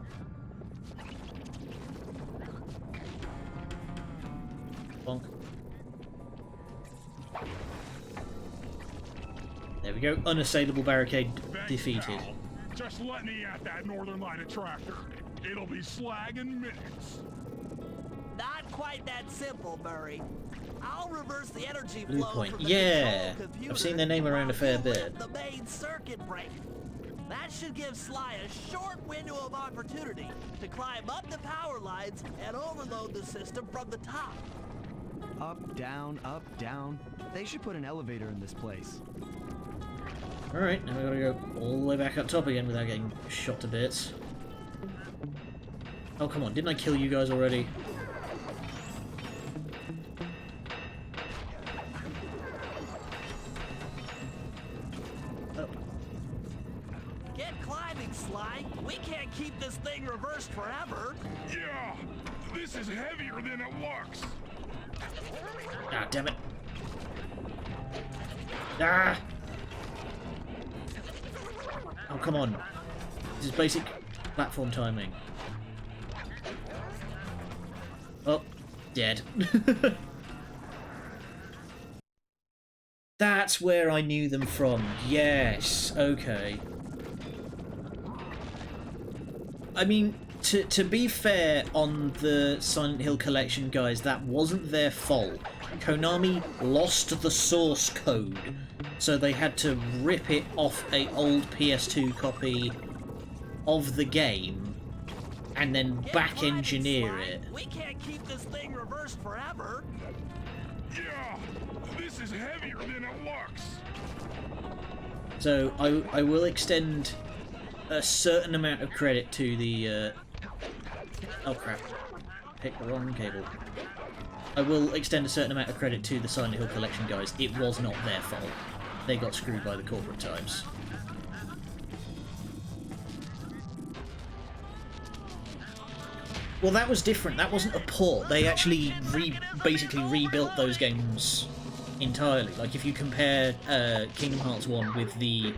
A: Bonk. There we go. Unassailable barricade defeated.
F: Pal. Just let me at that northern line attractor. It'll be slag in minutes.
E: Not quite that simple, Murray. I'll reverse the energy
A: Blue
E: flow
A: Point.
E: from the
A: Yeah,
E: control computer
A: I've seen their name around a fair
E: while you
A: bit.
E: hit the main circuit breaker. That should give Sly a short window of opportunity to climb up the power lines and overload the system from the top.
B: Up, down, up, down. They should put an elevator in this place.
A: Alright, now we gotta go all the way back up top again without getting shot to bits. Oh, come on, didn't I kill you guys already? Oh.
E: Get climbing, Sly. We can't keep this thing reversed forever.
F: Yeah, this is heavier than it looks.
A: Ah, damn it. Ah! Oh, come on. This is basic platform timing. Oh, dead. That's where I knew them from. Yes, okay. I mean, to be fair on the Silent Hill Collection guys, that wasn't their fault. Konami lost the source code, so they had to rip it off a old PS2 copy of the game and then
E: Get
A: back
E: climbing,
A: engineer
E: Sly.
A: it.
E: We can't keep this thing reversed forever.
F: Yeah, this is heavier than it looks.
A: So I will extend a certain amount of credit to the oh crap, picked the wrong cable. I will extend a certain amount of credit to the Silent Hill Collection guys. It was not their fault. They got screwed by the corporate times. Well, that was different. That wasn't a port. They actually basically rebuilt those games entirely. Like, if you compare Kingdom Hearts 1 with the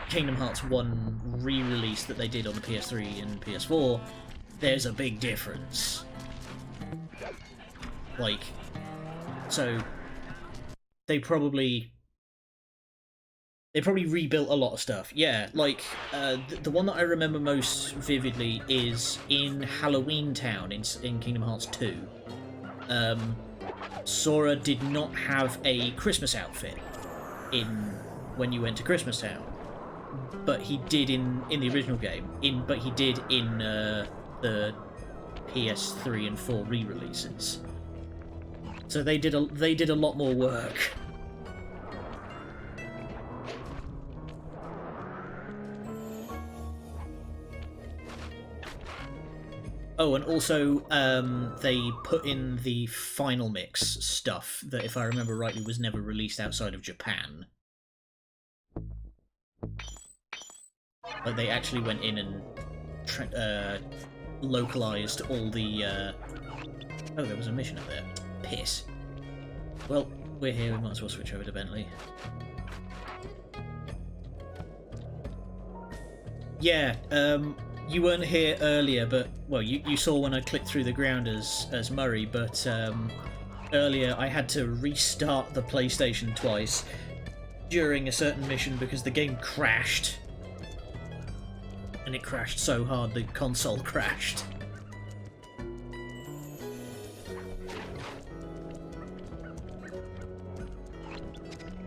A: Kingdom Hearts 1 re-release that they did on the PS3 and PS4, there's a big difference. Like, so they probably rebuilt a lot of stuff. Yeah, like the one that I remember most vividly is in Halloween Town in Kingdom Hearts 2. Sora did not have a Christmas outfit when you went to Christmas Town, but he did in the original game. But he did in the PS3 and 4 re-releases. So they did a lot more work. Oh, and also they put in the final mix stuff that, if I remember rightly, was never released outside of Japan. Like, they actually went in and localized all the... Oh, there was a mission up there. Piss. Well, we're here, we might as well switch over to Bentley. Yeah, you weren't here earlier, but, well, you saw when I clicked through the ground as Murray, but earlier I had to restart the PlayStation twice during a certain mission because the game crashed. And it crashed so hard the console crashed.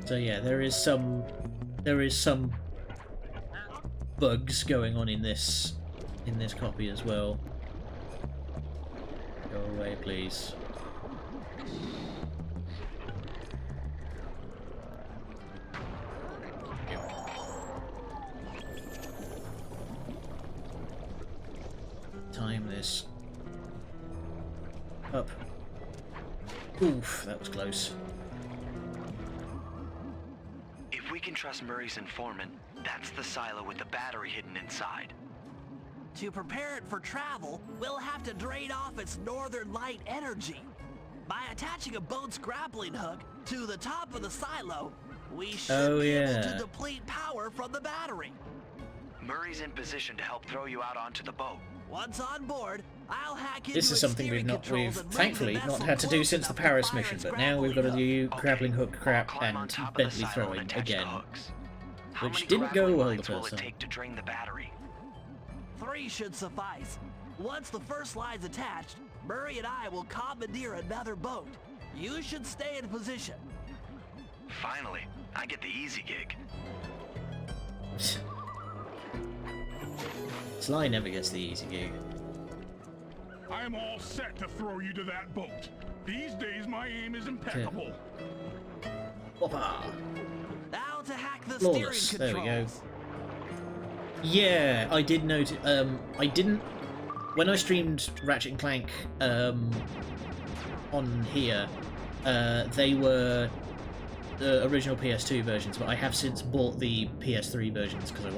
A: So yeah, there is some bugs going on in this copy as well. Go away, please. Time this up. Oof, that was close.
G: If we can trust Murray's informant, that's the silo with the battery hidden inside.
E: To prepare it for travel, we'll have to drain off its northern light energy. By attaching a boat's grappling hook to the top of the silo, we should be able to deplete power from the battery.
G: Murray's in position to help throw you out onto the boat.
E: Once on board, I'll hack into
A: This is something we've thankfully not had to do since the Paris mission, but now we've got to do grappling hook crap and Bentley throwing again, which didn't go well the first time.
G: Take to drain the battery?
E: 3 should suffice. Once the first line's attached, Murray and I will commandeer another boat. You should stay in position.
G: Finally, I get the easy gig.
A: Sly never gets the easy gig.
F: I'm all set to throw you to that boat. These days, my aim is impeccable.
A: Whoppa!
E: Now to hack the
A: Flawless.
E: steering
A: There
E: controls.
A: we go. Yeah, I did notice. I didn't when I streamed Ratchet and Clank on here. They were the original PS2 versions, but I have since bought the PS3 versions because I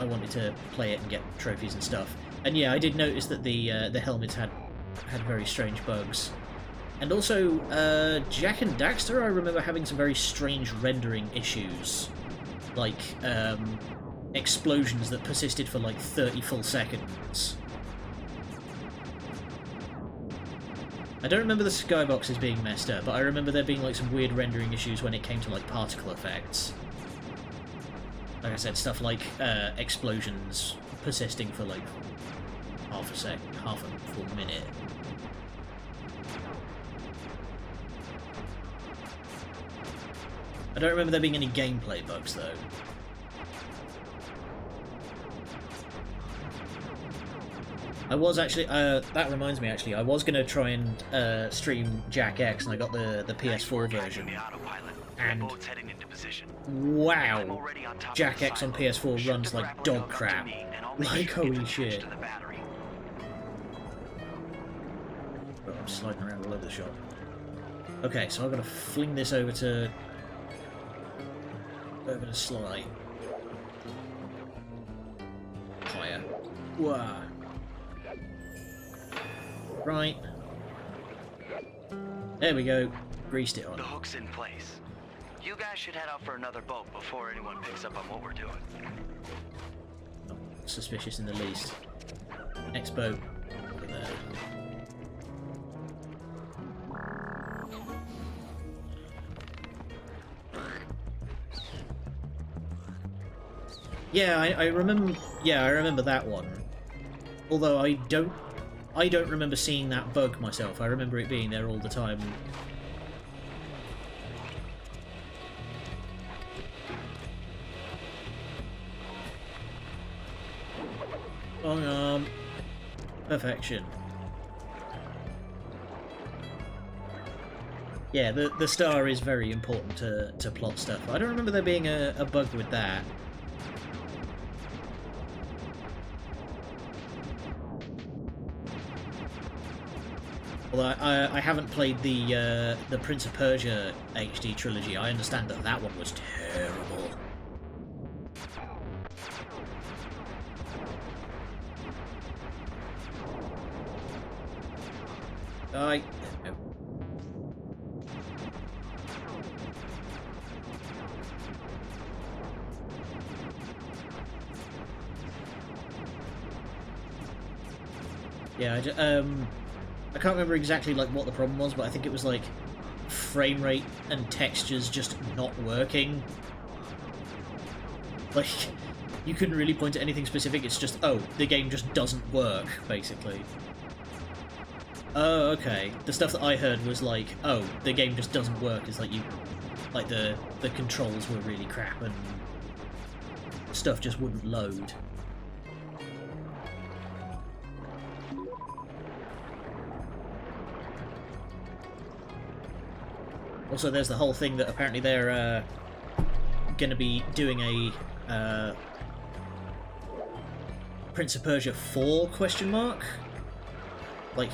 A: wanted to play it and get trophies and stuff. And yeah, I did notice that the helmets had very strange bugs. And also, Jack and Daxter, I remember having some very strange rendering issues. Like, explosions that persisted for like 30 full seconds. I don't remember the skyboxes being messed up, but I remember there being like some weird rendering issues when it came to like particle effects. Like I said, stuff like explosions persisting for like half a full minute. I don't remember there being any gameplay bugs though. I was actually, that reminds me actually, I was going to try and stream Jack X, and I got the PS4 version. And wow, Jack X on PS4 runs like dog crap. Like holy shit. Oh, I'm sliding around all over the shop. Okay, so I've got to fling this over to Sly. Higher. Wow. Right. There we go. Greased it on.
G: The hook's in place. You guys should head out for another boat before anyone picks up on what we're doing.
A: Not suspicious in the least. Next boat. Over there. Yeah, I remember. Yeah, I remember that one. Although I don't remember seeing that bug myself. I remember it being there all the time. Long arm. Perfection. Yeah, the star is very important to plot stuff. I don't remember there being a bug with that. Although I haven't played the Prince of Persia HD trilogy, I understand that one was terrible. No. Yeah, I can't remember exactly like what the problem was, but I think it was like frame rate and textures just not working. Like, you couldn't really point to anything specific, it's just, oh, the game just doesn't work, basically. Oh, okay. The stuff that I heard was like, oh, the game just doesn't work, it's like the controls were really crap and stuff just wouldn't load. Also, there's the whole thing that apparently they're going to be doing a Prince of Persia 4 question mark. Like,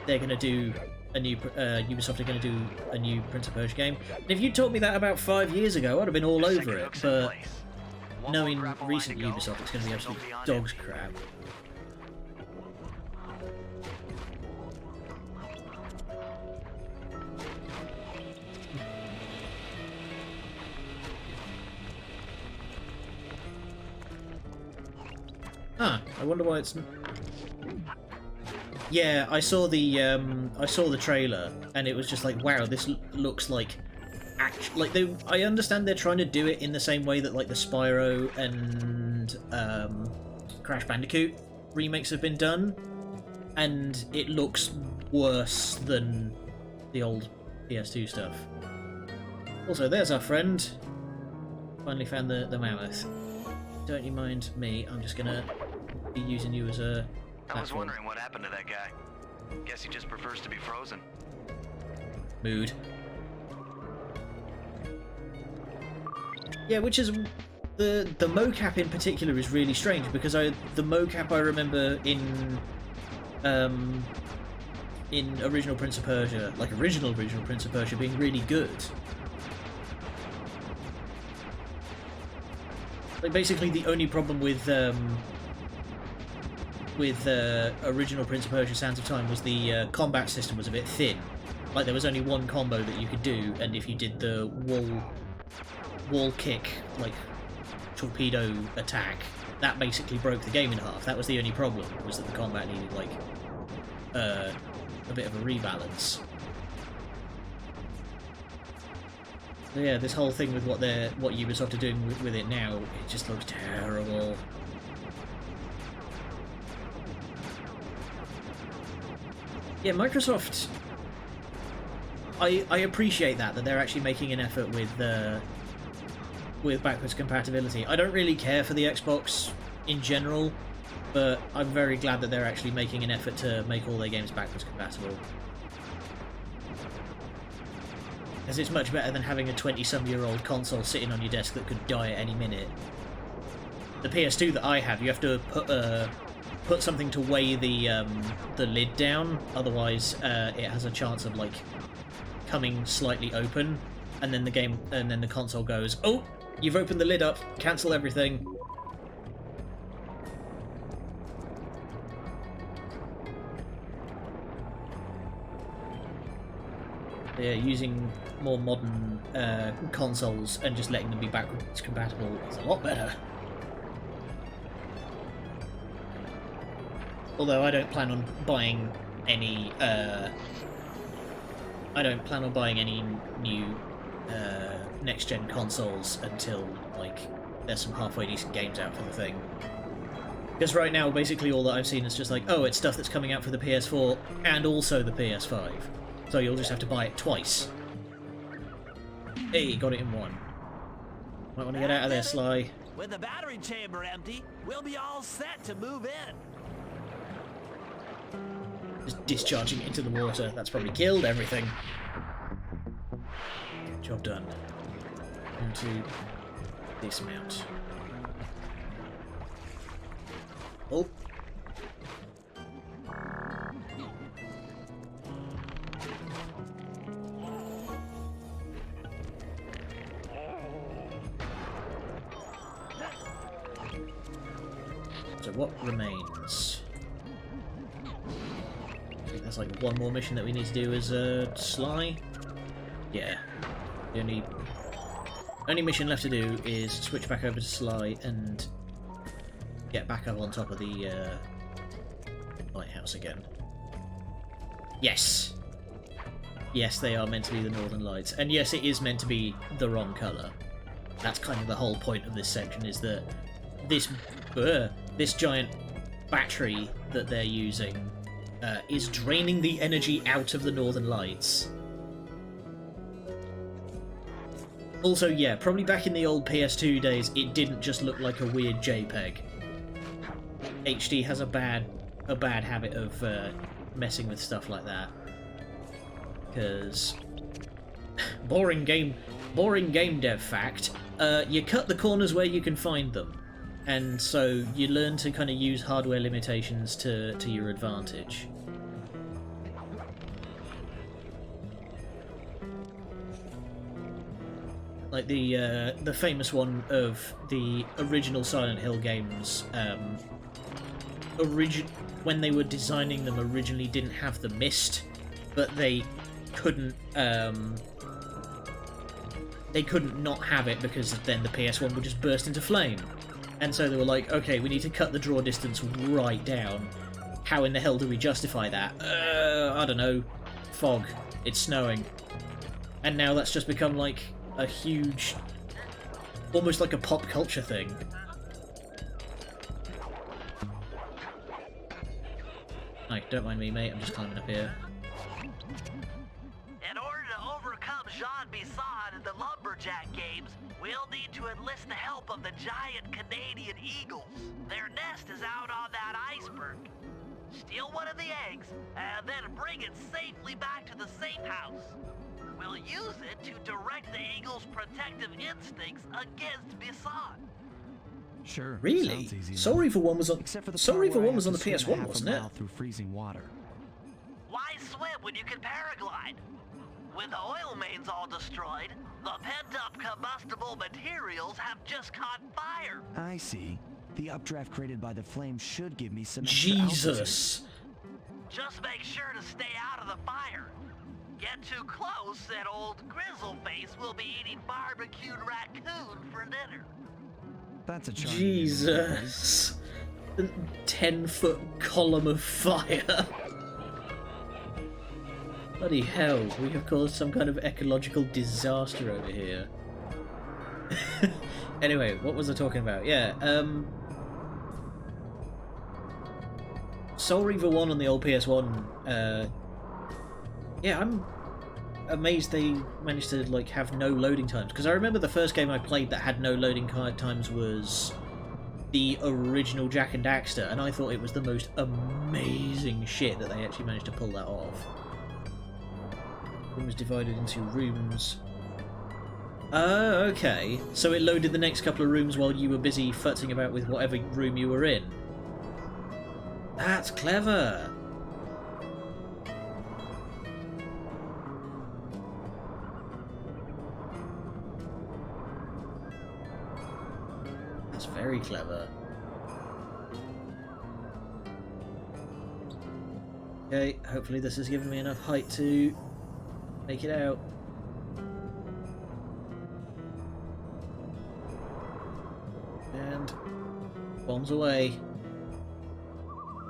A: they're going to do a new Ubisoft are going to do a new Prince of Persia game. And if you told me that about 5 years ago, I'd have been all over it. But knowing recent Ubisoft, it's going to be absolute dog's crap. Ah, I wonder why it's. Yeah, I saw the trailer, and it was just like, wow, this looks like. I understand they're trying to do it in the same way that like the Spyro and Crash Bandicoot remakes have been done, and it looks worse than the old PS2 stuff. Also, there's our friend. Finally found the mammoth. Don't you mind me? I'm just gonna be using you as a platform.
G: I was wondering what happened to that guy. Guess he just prefers to be frozen.
A: Mood. Yeah, which is the mocap in particular is really strange because the mocap I remember in original Prince of Persia, like original Prince of Persia, being really good. Like basically the only problem with original Prince of Persia Sands of Time was the combat system was a bit thin. Like there was only one combo that you could do, and if you did the wall kick, like torpedo attack, that basically broke the game in half. That was the only problem, was that the combat needed like a bit of a rebalance. So yeah, this whole thing with what Ubisoft are doing with it now, it just looks terrible. Yeah, Microsoft. I appreciate that they're actually making an effort with backwards compatibility. I don't really care for the Xbox in general, but I'm very glad that they're actually making an effort to make all their games backwards compatible. Because it's much better than having a 20-some-year-old console sitting on your desk that could die at any minute. The PS2 that I have, you have to put something to weigh the lid down, otherwise it has a chance of like coming slightly open, and then the console goes, "Oh, you've opened the lid up, cancel everything." They're using more modern consoles and just letting them be backwards compatible is a lot better. Although I don't plan on buying any. I don't plan on buying any new next-gen consoles until like there's some halfway decent games out for the thing. Because right now, basically all that I've seen is just like, oh, it's stuff that's coming out for the PS4 and also the PS5. So you'll just have to buy it twice. Hey, got it in one. Might want to get out of there, Sly.
E: With the battery chamber empty, we'll be all set to move in.
A: Just discharging it into the water. That's probably killed everything. Job done. Into dismount. Oh. So what remains? I think there's like one more mission that we need to do as Sly. Yeah. The only mission left to do is switch back over to Sly and get back up on top of the lighthouse again. Yes! Yes, they are meant to be the Northern Lights. And yes, it is meant to be the wrong colour. That's kind of the whole point of this section, is that this giant battery that they're using is draining the energy out of the Northern Lights. Also, yeah, probably back in the old PS2 days, it didn't just look like a weird JPEG. HD has a bad habit of messing with stuff like that. Because boring game dev fact, you cut the corners where you can find them, and so you learn to kind of use hardware limitations to your advantage. Like the famous one of the original Silent Hill games, when they were designing them originally didn't have the mist, but they couldn't not have it because then the PS1 would just burst into flame. And so they were like, okay, we need to cut the draw distance right down. How in the hell do we justify that? I don't know. Fog. It's snowing. And now that's just become like a huge, almost like a pop culture thing. Hi, don't mind me, mate. I'm just climbing up here.
C: In order to overcome Jean Bisson in the Lumberjack games, we'll need to enlist the help of the giant Canadian eagles. Their nest is out on that iceberg. Steal one of the eggs, and then bring it safely back to the safe house. We'll use it to direct the eagle's protective instincts against Bisson.
B: Sure.
A: Really?
B: Sounds easy enough.
A: Sorry for one was on.
B: Except for the
A: Sorry
B: part
A: for
B: where I
A: one was
B: have
A: on the
B: to swim
A: PS1,
B: half a
A: wasn't it?
B: mile through freezing water.
C: Why swim when you can paraglide? With the oil mains all destroyed, the pent-up combustible materials have just caught fire.
B: I see. The updraft created by the flame should give me some extra altitude.
A: Jesus.
C: Just make sure to stay out of the fire. Get too close and old Grizzleface will be eating barbecued raccoon for dinner.
B: That's a charming
A: Jesus. 10-foot column of fire. Bloody hell, we have caused some kind of ecological disaster over here. Anyway, what was I talking about? Yeah, Soul Reaver 1 on the old PS1, yeah, I'm amazed they managed to like have no loading times, because I remember the first game I played that had no loading times was the original Jak and Daxter, and I thought it was the most amazing shit that they actually managed to pull that off. It was divided into rooms. Oh, okay. So it loaded the next couple of rooms while you were busy futzing about with whatever room you were in. That's clever. That's very clever. Okay, hopefully this has given me enough height to make it out. And bombs away.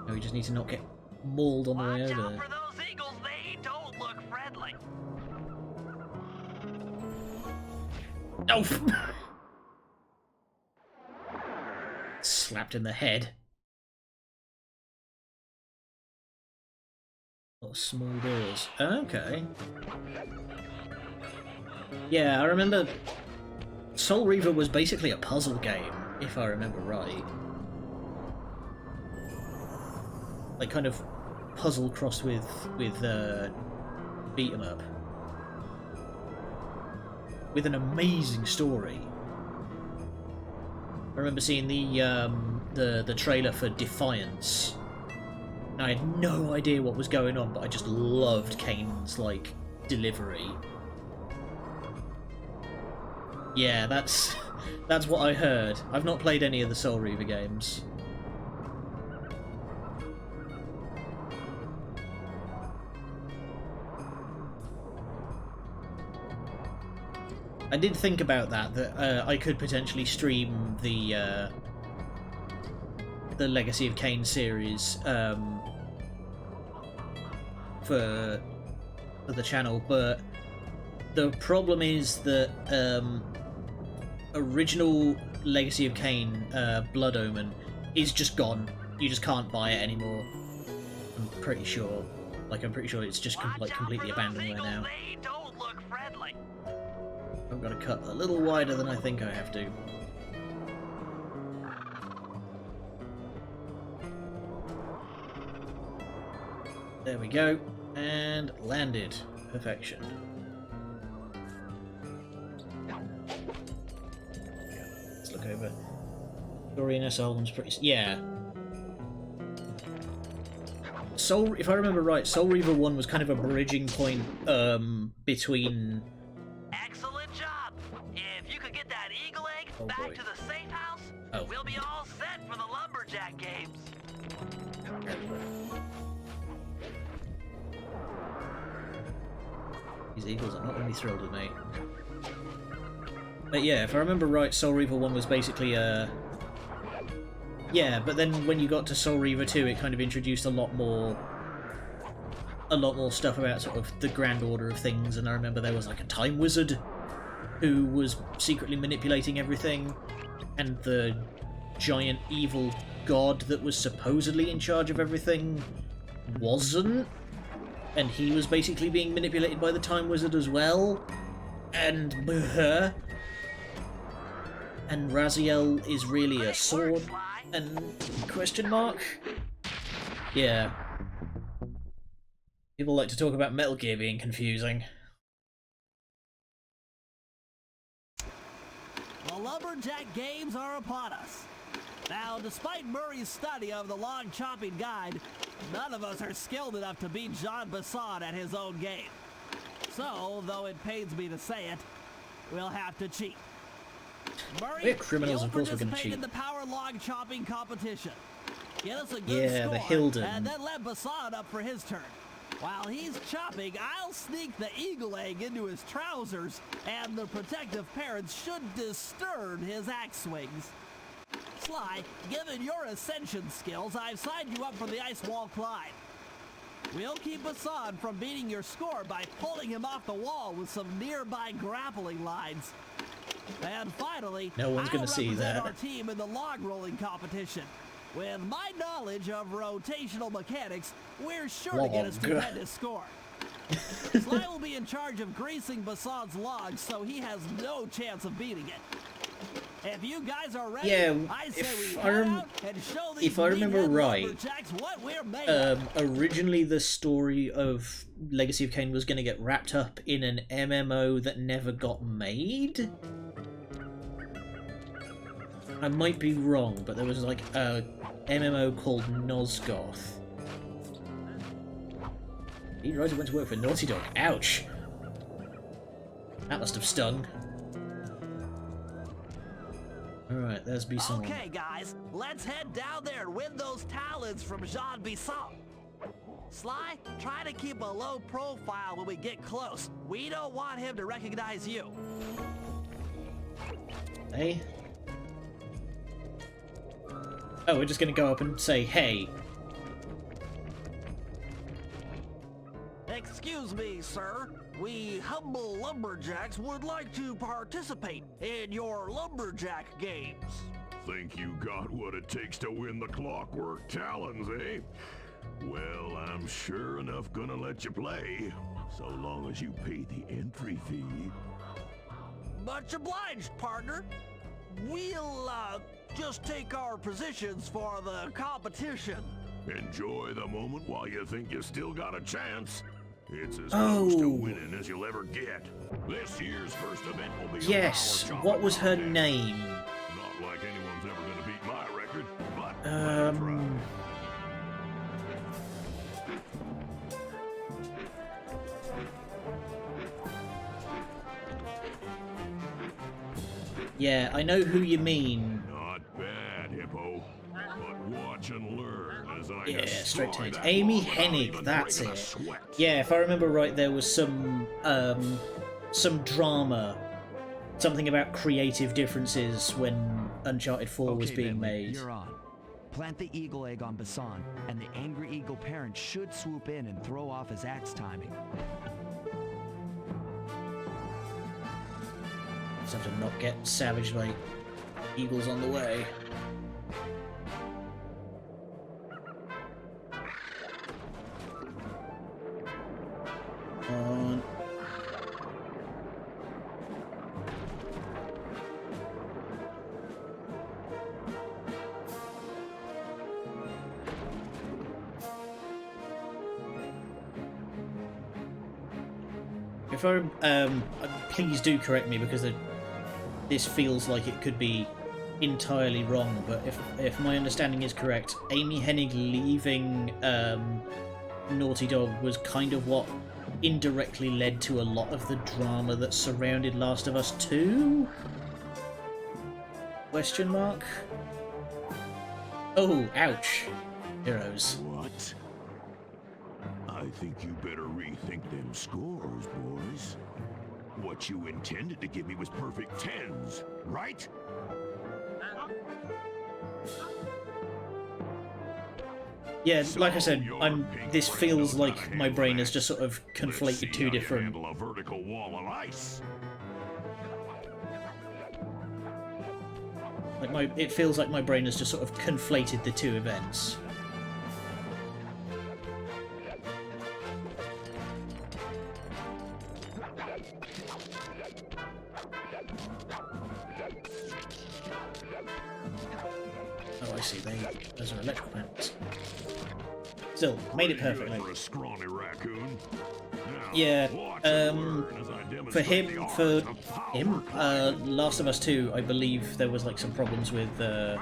A: Now we just need to not get mauled on the way
C: Watch
A: over
C: out
A: there.
C: for those eagles, they don't look friendly.
A: Oh! Slapped in the head. Oh, small doors. Okay. Yeah, I remember Soul Reaver was basically a puzzle game, if I remember right. Like kind of puzzle crossed with beat 'em up. With an amazing story. I remember seeing the trailer for Defiance. And I had no idea what was going on, but I just loved Kane's like delivery. Yeah, that's what I heard. I've not played any of the Soul Reaver games. I did think about that I could potentially stream the Legacy of Kain series for the channel, but the problem is that original Legacy of Kain Blood Omen is just gone. You just can't buy it anymore. I'm pretty sure. Like, I'm pretty sure it's just completely abandoned right now.
C: They don't look friendly.
A: I've got to cut a little wider than I think I have to. There we go. And landed. Perfection. Let's look over. Story in S.L.'s pretty... Yeah. If I remember right, Soul Reaver 1 was kind of a bridging point between...
C: Excellent job! If you could get that eagle egg
A: Oh,
C: back
A: boy.
C: to the safe house,
A: Oh.
C: we'll be all set for the lumberjack games.
A: These eagles are not going to be thrilled with me. But yeah, if I remember right, Soul Reaver 1 was basically a... Yeah, but then when you got to Soul Reaver 2, it kind of introduced a lot more stuff about sort of the grand order of things, and I remember there was like a time wizard who was secretly manipulating everything, and the giant evil god that was supposedly in charge of everything wasn't, and he was basically being manipulated by the time wizard as well, and Raziel is really a sword and question mark. Yeah. People like to talk about Metal Gear being confusing.
E: The Lumberjack games are upon us. Now, despite Murray's study of the Log Chopping Guide, none of us are skilled enough to beat Jean Basson at his own game. So, though it pains me to say it, we'll have to cheat. Murray,
A: We're criminals,
E: you'll
A: of course we're gonna
E: participate
A: cheat.
E: in the power log chopping competition. Get us a good
A: Yeah,
E: score,
A: the Hilden.
E: and then let Basson up for his turn. While he's chopping, I'll sneak the eagle egg into his trousers, and the protective parents should disturb his axe swings. Sly, given your ascension skills, I've signed you up for the ice wall climb. We'll keep Basson from beating your score by pulling him off the wall with some nearby grappling lines. And finally,
A: No one's gonna see
E: represent
A: that.
E: our team in the log rolling competition. With my knowledge of rotational mechanics, we're sure to get a
A: Log.
E: stupendous score. Sly will be in charge of greasing Basson's logs, so he has no chance of beating it. If you guys are ready,
A: Yeah,
E: I say
A: if
E: we
A: I
E: head
A: rem-
E: out and show these
A: if I remember
E: meathead
A: right,
E: lumberjacks what we're made of.
A: Originally the story of Legacy of Kain was going to get wrapped up in an MMO that never got made? I might be wrong, but there was like a MMO called Nosgoth. He Riser went to work for Naughty Dog. Ouch! That must have stung. Alright, there's Bisson.
E: Okay, guys, let's head down there and win those talons from Jean Bisson. Sly, try to keep a low profile when we get close. We don't want him to recognize you.
A: Hey? Oh, we're just gonna go up and say, hey.
E: Excuse me, sir. We humble lumberjacks would like to participate in your lumberjack games.
D: Think you got what it takes to win the Clockwork Talons, eh? Well, I'm sure enough gonna let you play, so long as you pay the entry fee.
E: Much obliged, partner. We'll, just take our positions for the competition.
D: Enjoy the moment while you think you still got a chance. It's as close to
A: Oh.
D: winning as you'll ever get. This year's first event will be a
A: Yes,
D: power
A: what was her
D: contest.
A: name?
D: Not like anyone's ever gonna beat my record, but let 'em try.
A: Yeah, I know who you mean.
D: Not bad, Hippo. But watch and learn as I
A: Yeah, straight
D: destroy
A: to it.
D: that
A: Amy
D: wall without
A: Hennig,
D: even
A: that's
D: breaking a
A: it.
D: sweat.
A: Yeah, if I remember right, there was some drama. Something about creative differences when Uncharted 4 was
B: Okay,
A: being
B: Bentley,
A: made.
B: you're on. Plant the eagle egg on Basson, and the angry eagle parent should swoop in and throw off his axe timing.
A: Just have to not get savaged by eagles on the way. On. If I please do correct me because this feels like it could be entirely wrong. But if my understanding is correct, Amy Hennig leaving Naughty Dog was kind of what indirectly led to a lot of the drama that surrounded Last of Us 2? Question mark? Oh, ouch. Heroes.
D: What? I think you better rethink them scores, boys. What you intended to give me was perfect tens, right?
A: Yeah, like I said, this feels like my brain has just sort of conflated two different...
D: A vertical wall of ice.
A: It feels like my brain has just sort of conflated the two events. Oh, I see. Those are electrical panels. Still, made it perfectly.
D: For a scrawny raccoon. Now,
A: Yeah,
D: for
A: Last of Us 2, I believe there was like some problems with,
C: Murray,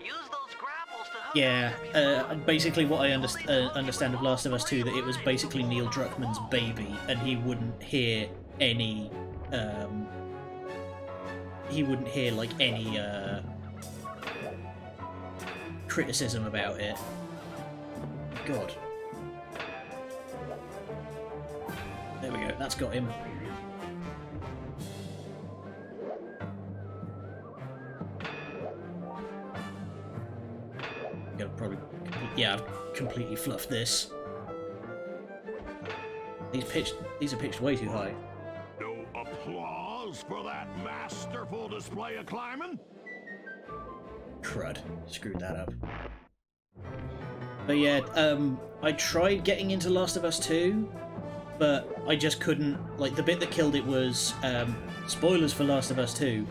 C: use those grapples to hook
A: yeah,
C: onto me.
A: basically what I understand of Last of Us 2, that it was basically Neil Druckmann's baby, and he wouldn't hear any, criticism about it. God. There we go, that's got him. Gotta probably... Yeah, I've completely fluffed this. These are pitched way too high.
D: No applause for that masterful display of climbing?
A: Crud. Screwed that up. But yeah, I tried getting into Last of Us 2, but I just couldn't... Like, the bit that killed it was... spoilers for Last of Us 2.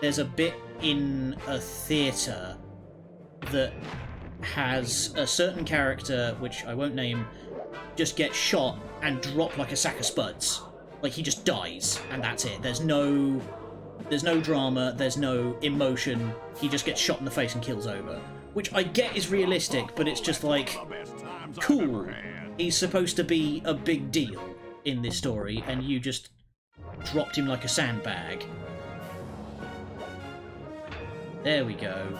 A: There's a bit in a theatre that has a certain character, which I won't name, just gets shot and drop like a sack of spuds. Like, he just dies, and that's it. There's no drama, there's no emotion. He just gets shot in the face and kills over. Which I get is realistic, but it's just like, cool. He's supposed to be a big deal in this story, and you just dropped him like a sandbag. There we go.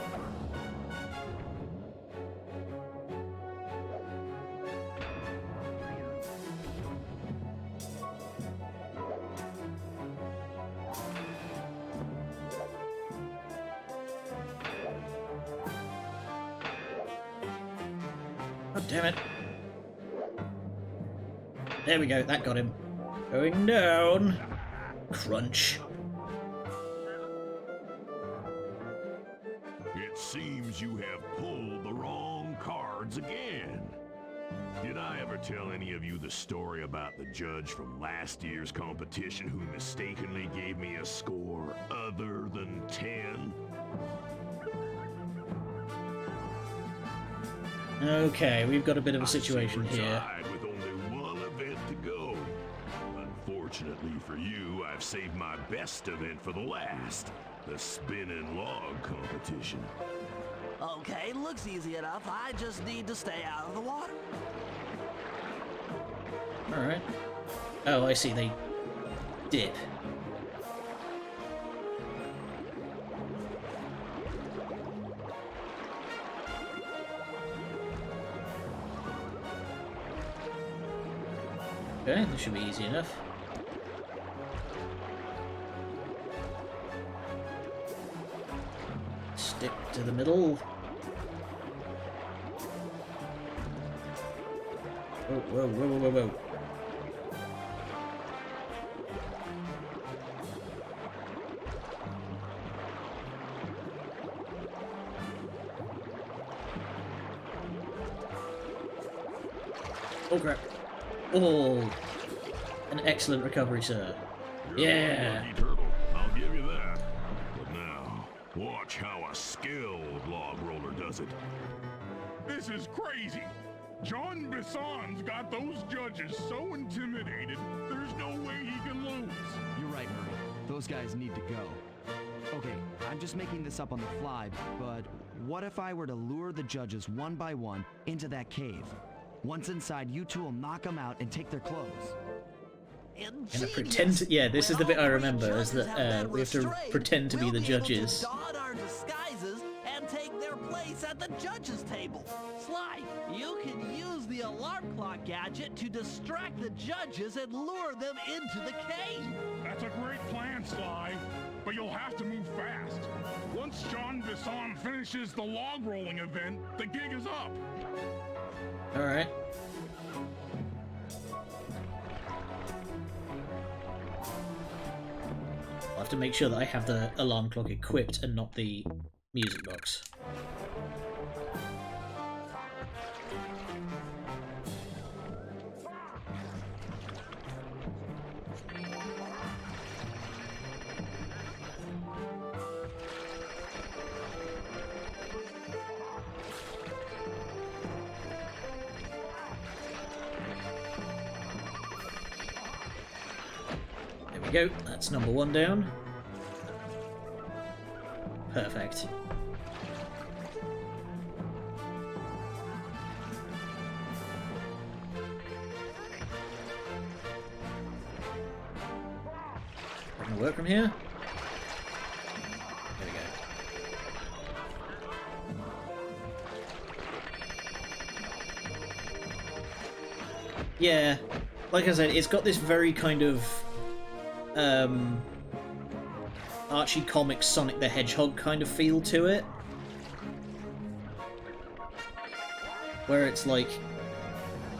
A: Oh, damn it. There we go, that got him. Going down. Crunch.
D: It seems you have pulled the wrong cards again. Did I ever tell any of you the story about the judge from last year's competition who mistakenly gave me a score other than 10?
A: Okay, we've got a bit of a situation here.
D: With only one event to go. Unfortunately for you, I've saved my best event for the last. The spinning log competition.
E: Okay, looks easy enough. I just need to stay out of the water.
A: Alright. Oh, I see, they dip. Okay, this should be easy enough. Stick to the middle. Whoa, whoa, whoa, whoa, whoa, whoa. Oh crap. Oh, an excellent recovery, sir. Yeah.
D: Lucky turtle, I'll give you that. But now, watch how a skilled log roller does it.
F: This is crazy. John Bisson's got those judges so intimidated, there's no way he can lose.
B: You're right, Murray. Those guys need to go. Okay, I'm just making this up on the fly, but what if I were to lure the judges one by one into that cave? Once inside, you two will knock them out and take their clothes.
A: And pretend to, yeah, this is the bit I remember, is that we have to pretend to be the judges.
E: Don our disguises and take their place at the judges' table. Sly, you can use the alarm clock gadget to distract the judges and lure them into the cave.
F: That's a great plan, Sly, but you'll have to move fast. Once John Bisson finishes the log rolling event, the gig is up.
A: Alright. I'll have to make sure that I have the alarm clock equipped and not the music box. Go. That's number one down. Perfect. Gonna work from here. There we go. Yeah, like I said, it's got this very kind of Archie Comics Sonic the Hedgehog kind of feel to it, where it's like,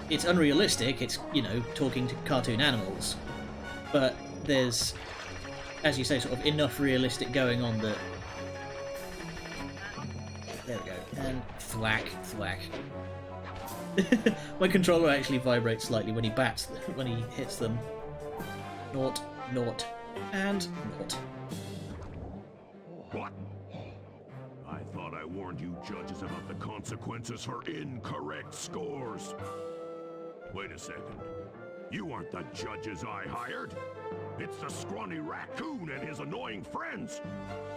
A: it's unrealistic, it's, you know, talking to cartoon animals, but there's, as you say, sort of enough realistic going on that, there we go, and thwack, thwack. My controller actually vibrates slightly when he bats, when he hits them. Naught, naught, and naught.
D: What? I thought I warned you judges about the consequences for incorrect scores. Wait a second. You aren't the judges I hired. It's the scrawny raccoon and his annoying friends.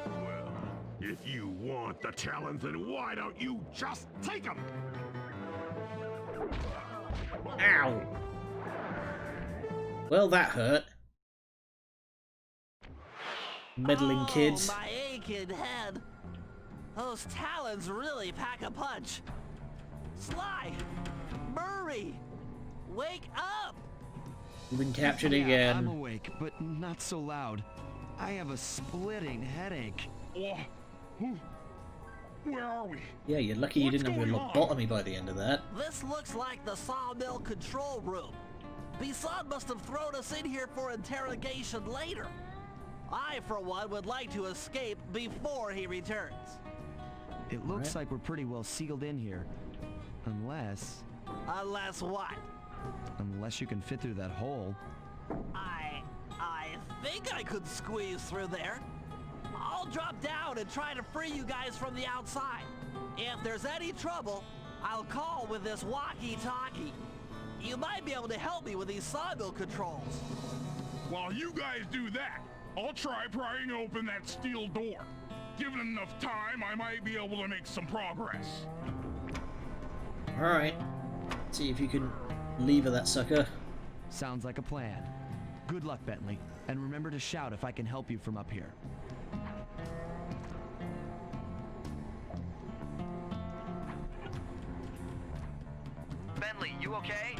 D: Well, if you want the talent, then why don't you just take them?
A: Ow! Well, that hurt. Meddling kids.
E: My aching head. Those talons really pack a punch. Sly! Murray! Wake up!
A: You've been captured
B: Yeah,
A: again.
B: I'm awake, but not so loud. I have a splitting headache.
F: Oh, where are we?
A: Yeah, you're lucky you
F: What's
A: didn't have a
F: going on?
A: lobotomy by the end of that.
E: This looks like the sawmill control room. Bisson must have thrown us in here for interrogation later. I, for one, would like to escape before he returns.
B: It looks
A: Right.
B: like we're pretty well sealed in here. Unless
E: Unless what?
B: unless you can fit through that hole.
E: I think I could squeeze through there. I'll drop down and try to free you guys from the outside. If there's any trouble, I'll call with this walkie-talkie. You might be able to help me with these sawmill controls.
F: While you guys do that, I'll try prying open that steel door. Given enough time, I might be able to make some progress.
A: Alright. See if you can lever that sucker.
B: Sounds like a plan. Good luck, Bentley, and remember to shout if I can help you from up here.
G: Bentley, you okay?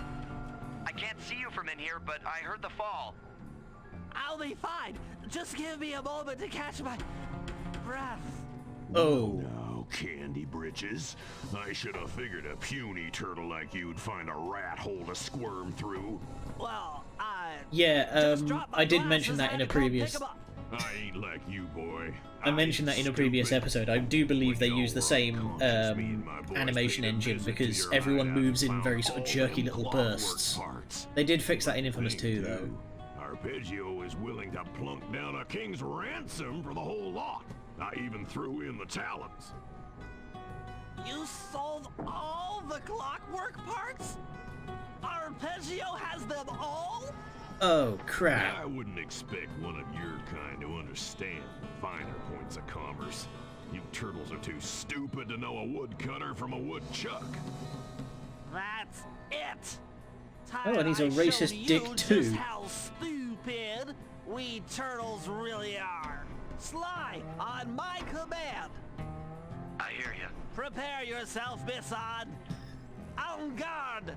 G: I can't see you from in here, but I heard the fall.
E: I'll be fine. Just give me a moment to catch my breath.
A: Oh.
D: No, Candy Britches. I should have figured a puny turtle like you'd find a rat hole to squirm through.
E: Well,
A: Yeah,
E: just dropped my
A: I did
E: glasses
A: mention that in
E: and
A: a
E: I can't
A: previous...
E: pick 'em up.
D: I ain't like you, boy.
A: I mentioned that in a previous episode. I do believe they use the same animation engine because everyone moves in very sort of jerky little bursts. They did fix that in Infamous 2, though.
D: Arpeggio is willing to plunk down a king's ransom for the whole lot. I even threw in the talons.
E: You sold all the clockwork parts? Arpeggio has them all?
A: Oh, crap.
D: I wouldn't expect one of your kind to understand the finer points of commerce. You turtles are too stupid to know a woodcutter from a woodchuck.
E: That's it.
A: Oh, and he's a
E: I
A: racist
E: showed
A: dick
E: you
A: too.
E: Just how stupid we turtles really are. Sly, on my command.
G: I hear you.
E: Prepare yourself, Bisson. En garde.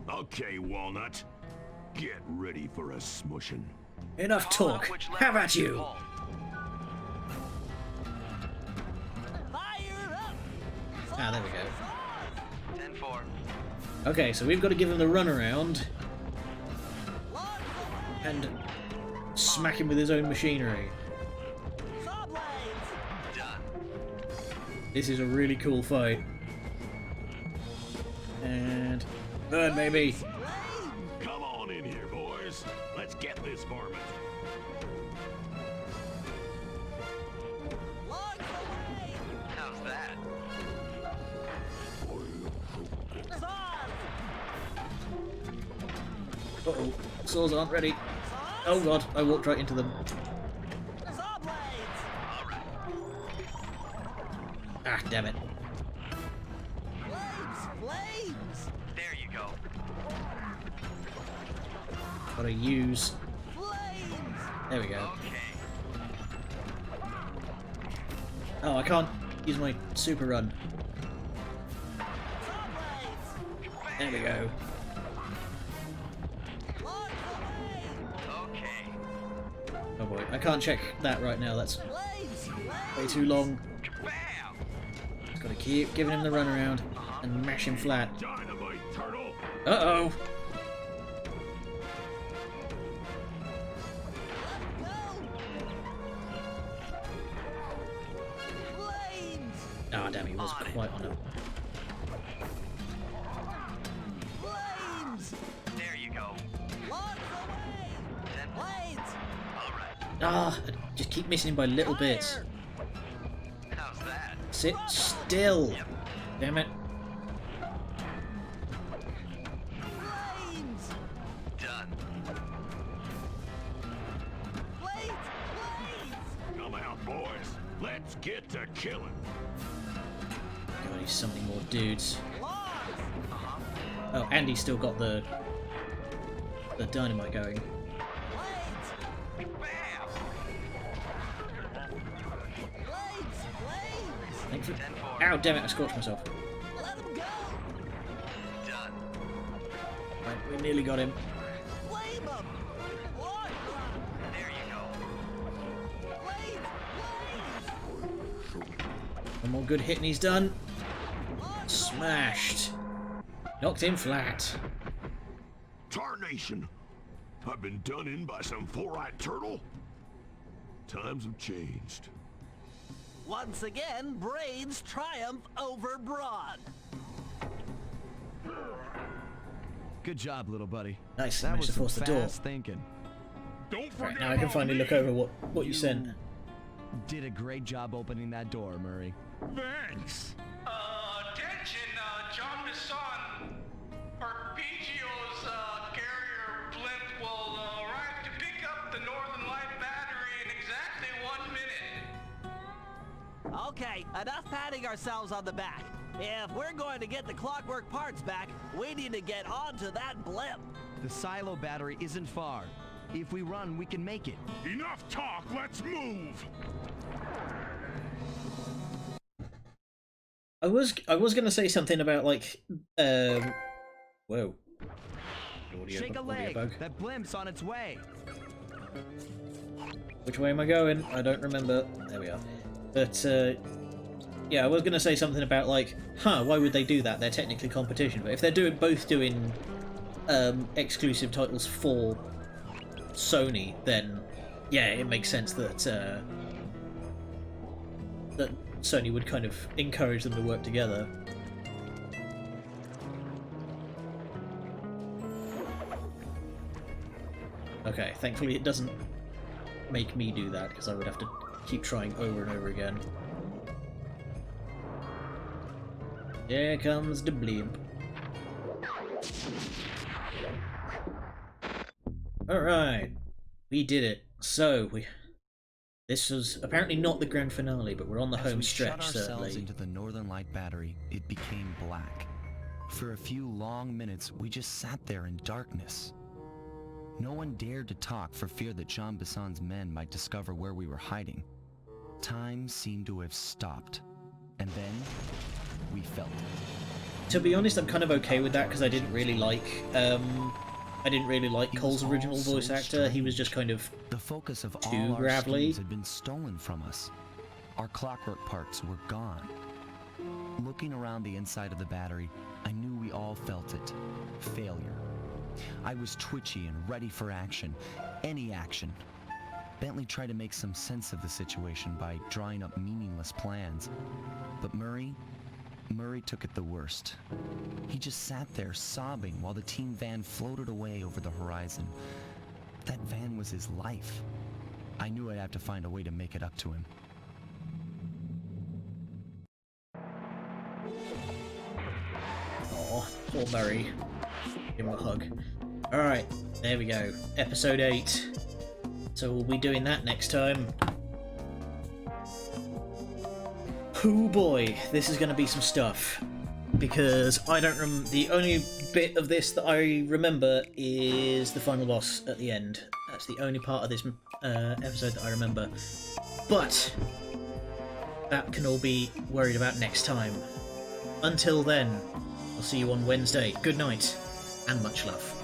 D: Okay, Walnut. Get ready for a smushing.
A: Enough talk. Have at you.
E: Fire up.
A: Ah, there we go.
G: 10-4.
A: Okay, so we've got to give him the runaround
E: Logs away.
A: and smack him with his own machinery.
E: Saw blades.
G: Done.
A: This is a really cool fight. And burn, baby.
E: Blade.
D: Come on in here, boys. Let's get this varmint.
E: Logs away.
G: How's that?
E: Saws.
A: Uh-oh. Saws aren't ready.
E: Saws.
A: Oh god, I walked right into them.
E: Saw blades.
G: All right.
A: Ah, damn it.
E: Flames.
G: There you go.
A: Gotta use...
E: Flames.
A: There we go.
G: Okay.
A: Oh, I can't use my super run.
E: Saw blades.
A: There we go.
E: Logs away.
G: Okay.
A: Oh boy, I can't check that right now, that's
E: Flames.
A: way too long.
G: Bam!
A: Just gotta keep giving him the runaround and mash him flat.
D: Dynamite, turtle.
A: Uh-oh!
E: Flames.
A: Ah, damn, he was quite on it.
E: Flames.
G: There you go.
E: Logs away.
G: 10.
E: Blades.
G: All right.
A: Ah, I just keep missing him by little bits.
E: Fire.
G: How's that?
A: Sit still!
G: Yep.
A: Damn it.
E: Flames.
G: Done.
E: Blades. Blades.
D: Come out, boys. Let's get to killing.
A: God, he's summoning more dudes.
E: Logs.
A: Oh, and he's still got the dynamite going.
E: Blades.
G: Bam!
E: Blades. Blades.
A: Thankfully.
G: 10-4.
A: Ow, damn it, I scorched myself.
E: Let him go.
G: Done.
A: Right, we nearly got him.
E: Flame him. Log.
G: There you go.
E: Blades. Blades.
A: One more good hit and he's done.
E: Logs.
A: Smashed. Knocked him flat.
D: Tarnation. I've been done in by some four-eyed turtle. Times have changed.
E: Once again, brains triumph over brawn.
B: Good job, little buddy.
A: Nice,
B: That
A: managed
B: was
A: to force
B: some
A: the door.
B: fast thinking.
F: Don't forget
A: Right, now I can
F: about
A: finally
F: me.
A: look over what you sent.
B: Did a great job opening that door, Murray.
F: Thanks.
H: Attention, John Bisson. Arpeggio's carrier blimp will arrive to pick up the Northern Light battery in exactly 1 minute.
E: Okay, enough patting ourselves on the back. If we're going to get the clockwork parts back, we need to get onto that blimp.
B: The silo battery isn't far. If we run, we can make it.
F: Enough talk. Let's move.
A: I was gonna say something about like whoa. Audio
B: Shake a
A: bug, audio
B: leg.
A: bug.
B: That blimp's on its way.
A: Which way am I going? I don't remember. There we are. But yeah, I was gonna say something about like, why would they do that? They're technically competition, but if they're both doing exclusive titles for Sony, then yeah, it makes sense that that Sony would kind of encourage them to work together. Okay, thankfully it doesn't make me do that, because I would have to keep trying over and over again. Here comes the blimp. Alright, we did it. So, this was apparently not the grand finale, but we're on the
B: As
A: home
B: we
A: stretch,
B: shut ourselves
A: certainly.
B: into the Northern Light Battery, it became black. For a few long minutes, we just sat there in darkness. No one dared to talk for fear that Jean Bisson's men might discover where we were hiding. Time seemed to have stopped, and then we felt it.
A: To be honest, I'm kind of okay with that, because I didn't really like Cole's original voice actor. He was just kind of
B: The focus of
A: too
B: all our
A: gravelly.
B: schemes had been stolen from us. Our clockwork parts were gone. Looking around the inside of the battery, I knew we all felt it. Failure. I was twitchy and ready for action. Any action. Bentley tried to make some sense of the situation by drawing up meaningless plans. But Murray took it the worst. He just sat there sobbing while the team van floated away over the horizon. That van was his life. I knew I'd have to find a way to make it up to him.
A: Aw, poor Murray. Give him a hug. Alright, there we go. Episode 8. So we'll be doing that next time. Oh boy, this is going to be some stuff. Because I don't the only bit of this that I remember is the final boss at the end. That's the only part of this episode that I remember. But that can all be worried about next time. Until then, I'll see you on Wednesday. Good night, and much love.